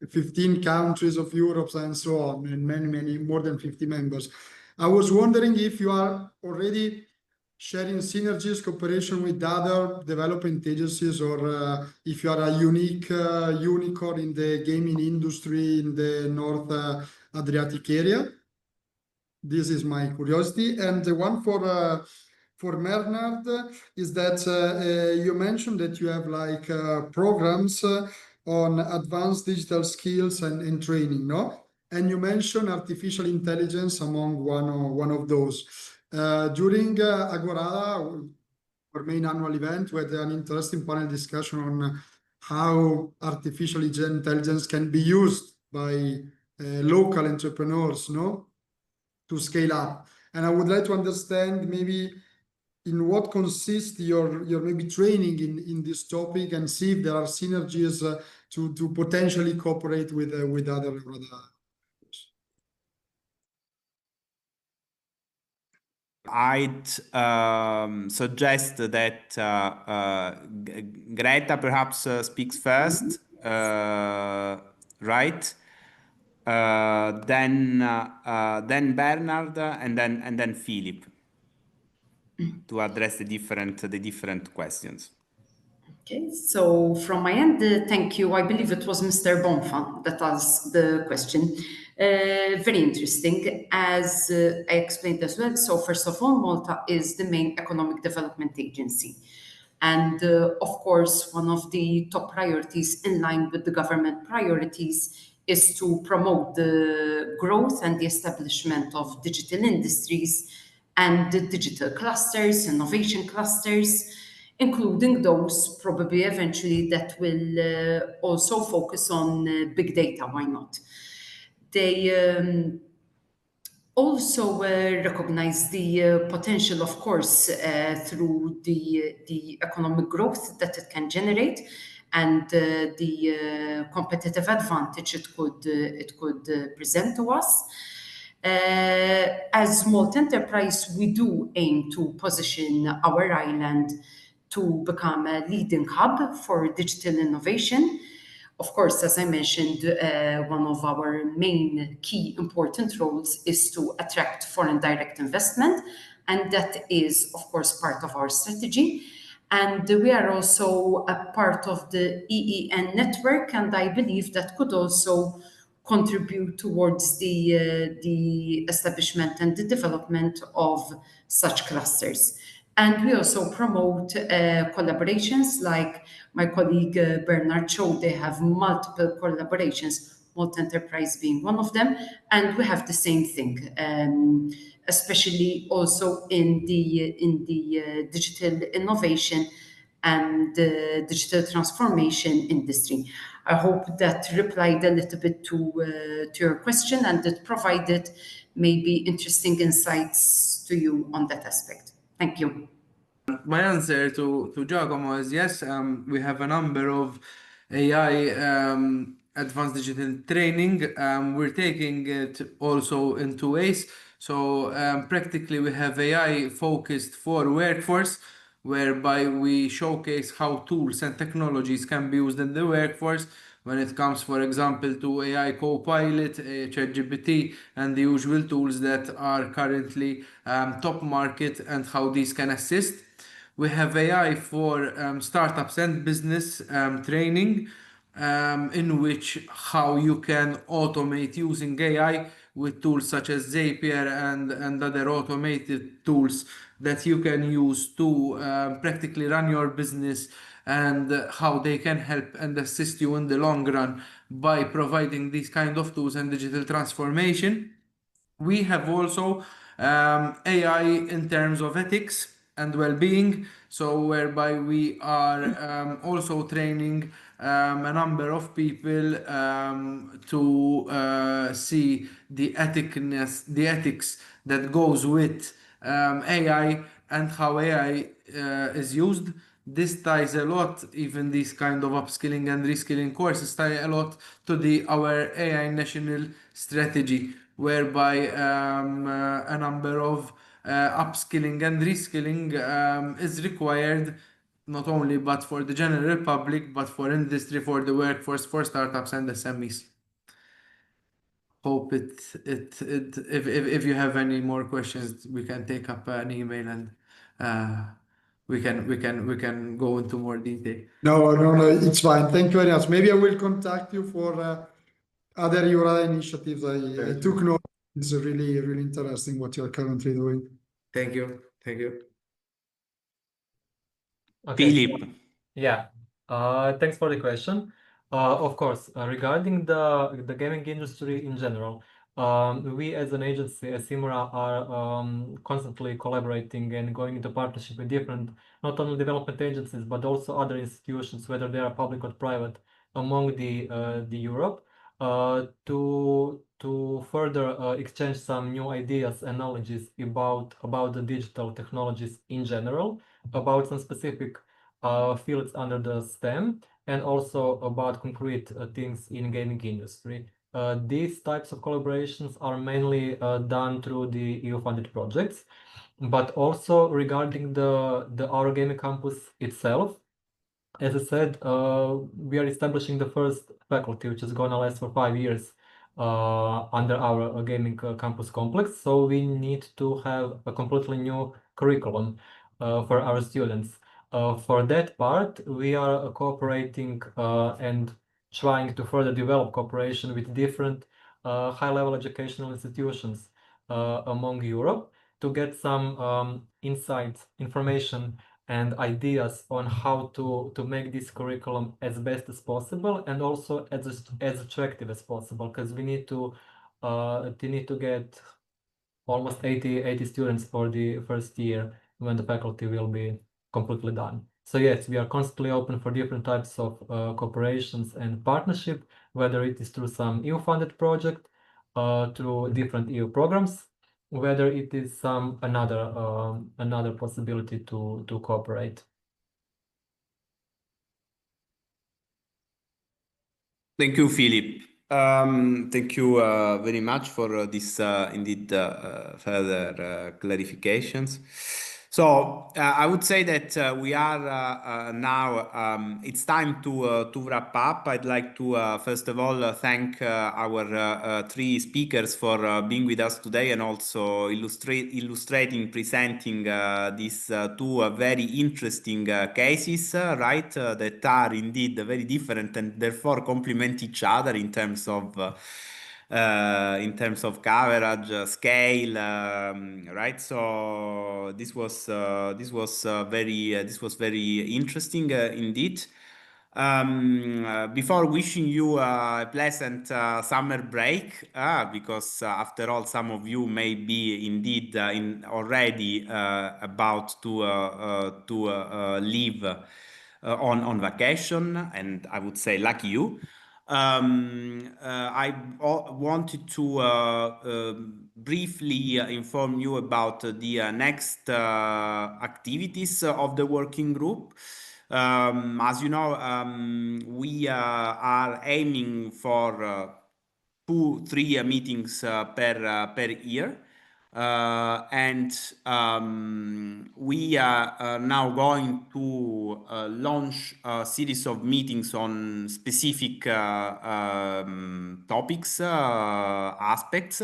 15 countries of Europe and so on, and many more than 50 members, I was wondering if you are already sharing synergies, cooperation with other development agencies, or if you are a unique unicorn in the gaming industry in the North Adriatic area. This is my curiosity. And the one for Bernard is that you mentioned that you have like programs on advanced digital skills and training, no? And you mentioned artificial intelligence among one of those. During Agorada, our main annual event, we had an interesting panel discussion on how artificial intelligence can be used by local entrepreneurs, no, to scale up. And I would like to understand maybe in what consists your maybe training in this topic, and see if there are synergies to potentially cooperate with other groups. I'd suggest that Greta perhaps speaks first, right? Then Bernard, and then Philip, to address the different questions. Okay, so from my end, thank you. I believe it was Mr. Bonfan that asked the question. Very interesting. As I explained as well, so first of all, Malta is the main economic development agency. And of course, one of the top priorities in line with the government priorities is to promote the growth and the establishment of digital industries and the digital clusters, innovation clusters, including those probably eventually that will also focus on big data. Why not? They also recognize the potential, of course, through the economic growth that it can generate, and the competitive advantage it could present to us. As Malta Enterprise, we do aim to position our island to become a leading hub for digital innovation. Of course, as I mentioned, one of our main key important roles is to attract foreign direct investment, and that is, of course, part of our strategy. And we are also a part of the EEN network, and I believe that could also contribute towards the establishment and the development of such clusters. And we also promote collaborations, like my colleague Bernard showed. They have multiple collaborations, Malta Enterprise being one of them, and we have the same thing, especially also in the digital innovation and digital transformation industry. I hope that replied a little bit to your question, and that provided maybe interesting insights to you on that aspect. Thank you. My answer to Giacomo is yes. We have a number of AI advanced digital training. We're taking it also in two ways. So practically, we have AI focused for workforce, whereby we showcase how tools and technologies can be used in the workforce, when it comes, for example, to AI Copilot, ChatGPT, and the usual tools that are currently top market and how these can assist. We have AI for startups and business training, in which how you can automate using AI with tools such as Zapier and other automated tools that you can use to practically run your business, and how they can help and assist you in the long run by providing these kind of tools and digital transformation. We have also AI in terms of ethics and well-being, so whereby we are also training a number of people to see the ethics that goes with AI and how AI is used. This ties a lot, even these kind of upskilling and reskilling courses tie a lot to our AI national strategy, whereby a number of upskilling and reskilling is required, not only but for the general public, but for industry, for the workforce, for startups and SMEs. Hope if you have any more questions, we can take up an email and we can go into more detail. No, it's fine. Thank you very much. Maybe I will contact you for other EURADA initiatives. I took note. It's really, really interesting what you're currently doing. Thank you. Thank you. Okay, Philip. yeah. Thanks for the question. Of course, regarding the gaming industry in general, we as an agency, as EMURA, are constantly collaborating and going into partnership with different, not only development agencies, but also other institutions, whether they are public or private, among the Europe, to further exchange some new ideas and knowledges about the digital technologies in general, about some specific fields under the STEM, and also about concrete things in gaming industry. These types of collaborations are mainly done through the EU-funded projects, but also regarding our gaming campus itself. As I said, we are establishing the first faculty, which is going to last for 5 years under our gaming campus complex. So we need to have a completely new curriculum for our students. For that part, we are cooperating and trying to further develop cooperation with different high-level educational institutions among Europe to get some insights, information, and ideas on how to make this curriculum as best as possible, and also as attractive as possible, because we need to get almost 80 students for the first year when the faculty will be completely done. So yes, we are constantly open for different types of cooperations and partnership, whether it is through some EU-funded project, through different EU programs, whether it is some another possibility to cooperate. Thank you, Philip. Thank you very much for this indeed further clarifications. So I would say that we are now, it's time to wrap up. I'd like to first of all thank our three speakers for being with us today, and also illustrating, presenting these two very interesting cases, right, that are indeed very different and therefore complement each other in terms of coverage, scale, right? So this was very interesting indeed. Before wishing you a pleasant summer break, because after all, some of you may be indeed already about to leave on vacation, and I would say lucky you. I wanted to briefly inform you about the next activities of the working group. As you know, we are aiming for 2-3 meetings per year. We are now going to launch a series of meetings on specific topics, aspects.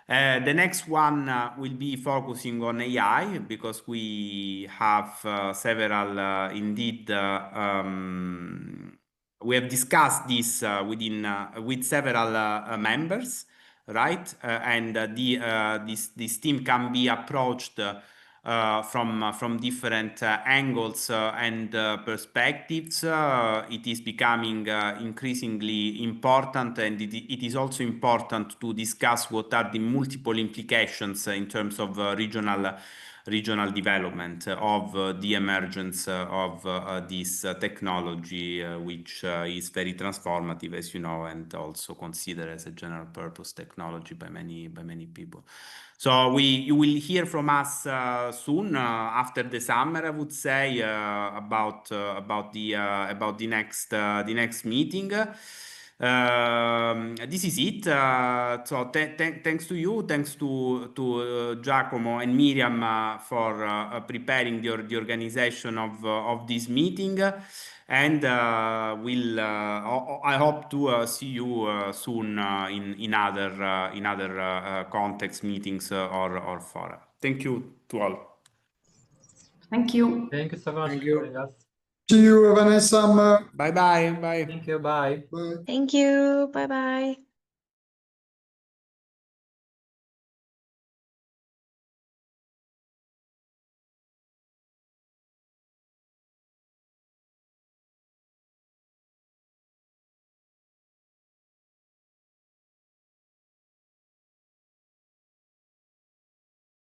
The next one will be focusing on AI, because we have several, indeed, we have discussed this with several members, right? This team can be approached from different angles and perspectives. It is becoming increasingly important, and it is also important to discuss what are the multiple implications in terms of regional development of the emergence of this technology, which is very transformative, as you know, and also considered as a general purpose technology by many people. So you will hear from us soon, after the summer, I would say, about the next meeting. This is it. So thanks to you, thanks to Giacomo and Miriam for preparing the organization of this meeting. And I hope to see you soon in other context meetings or fora. Thank you to all. Thank you. Thank you so much. Thank you. for joining us. See you. Have a nice summer. Bye bye. Thank you. Bye. Bye. Thank you. Bye bye.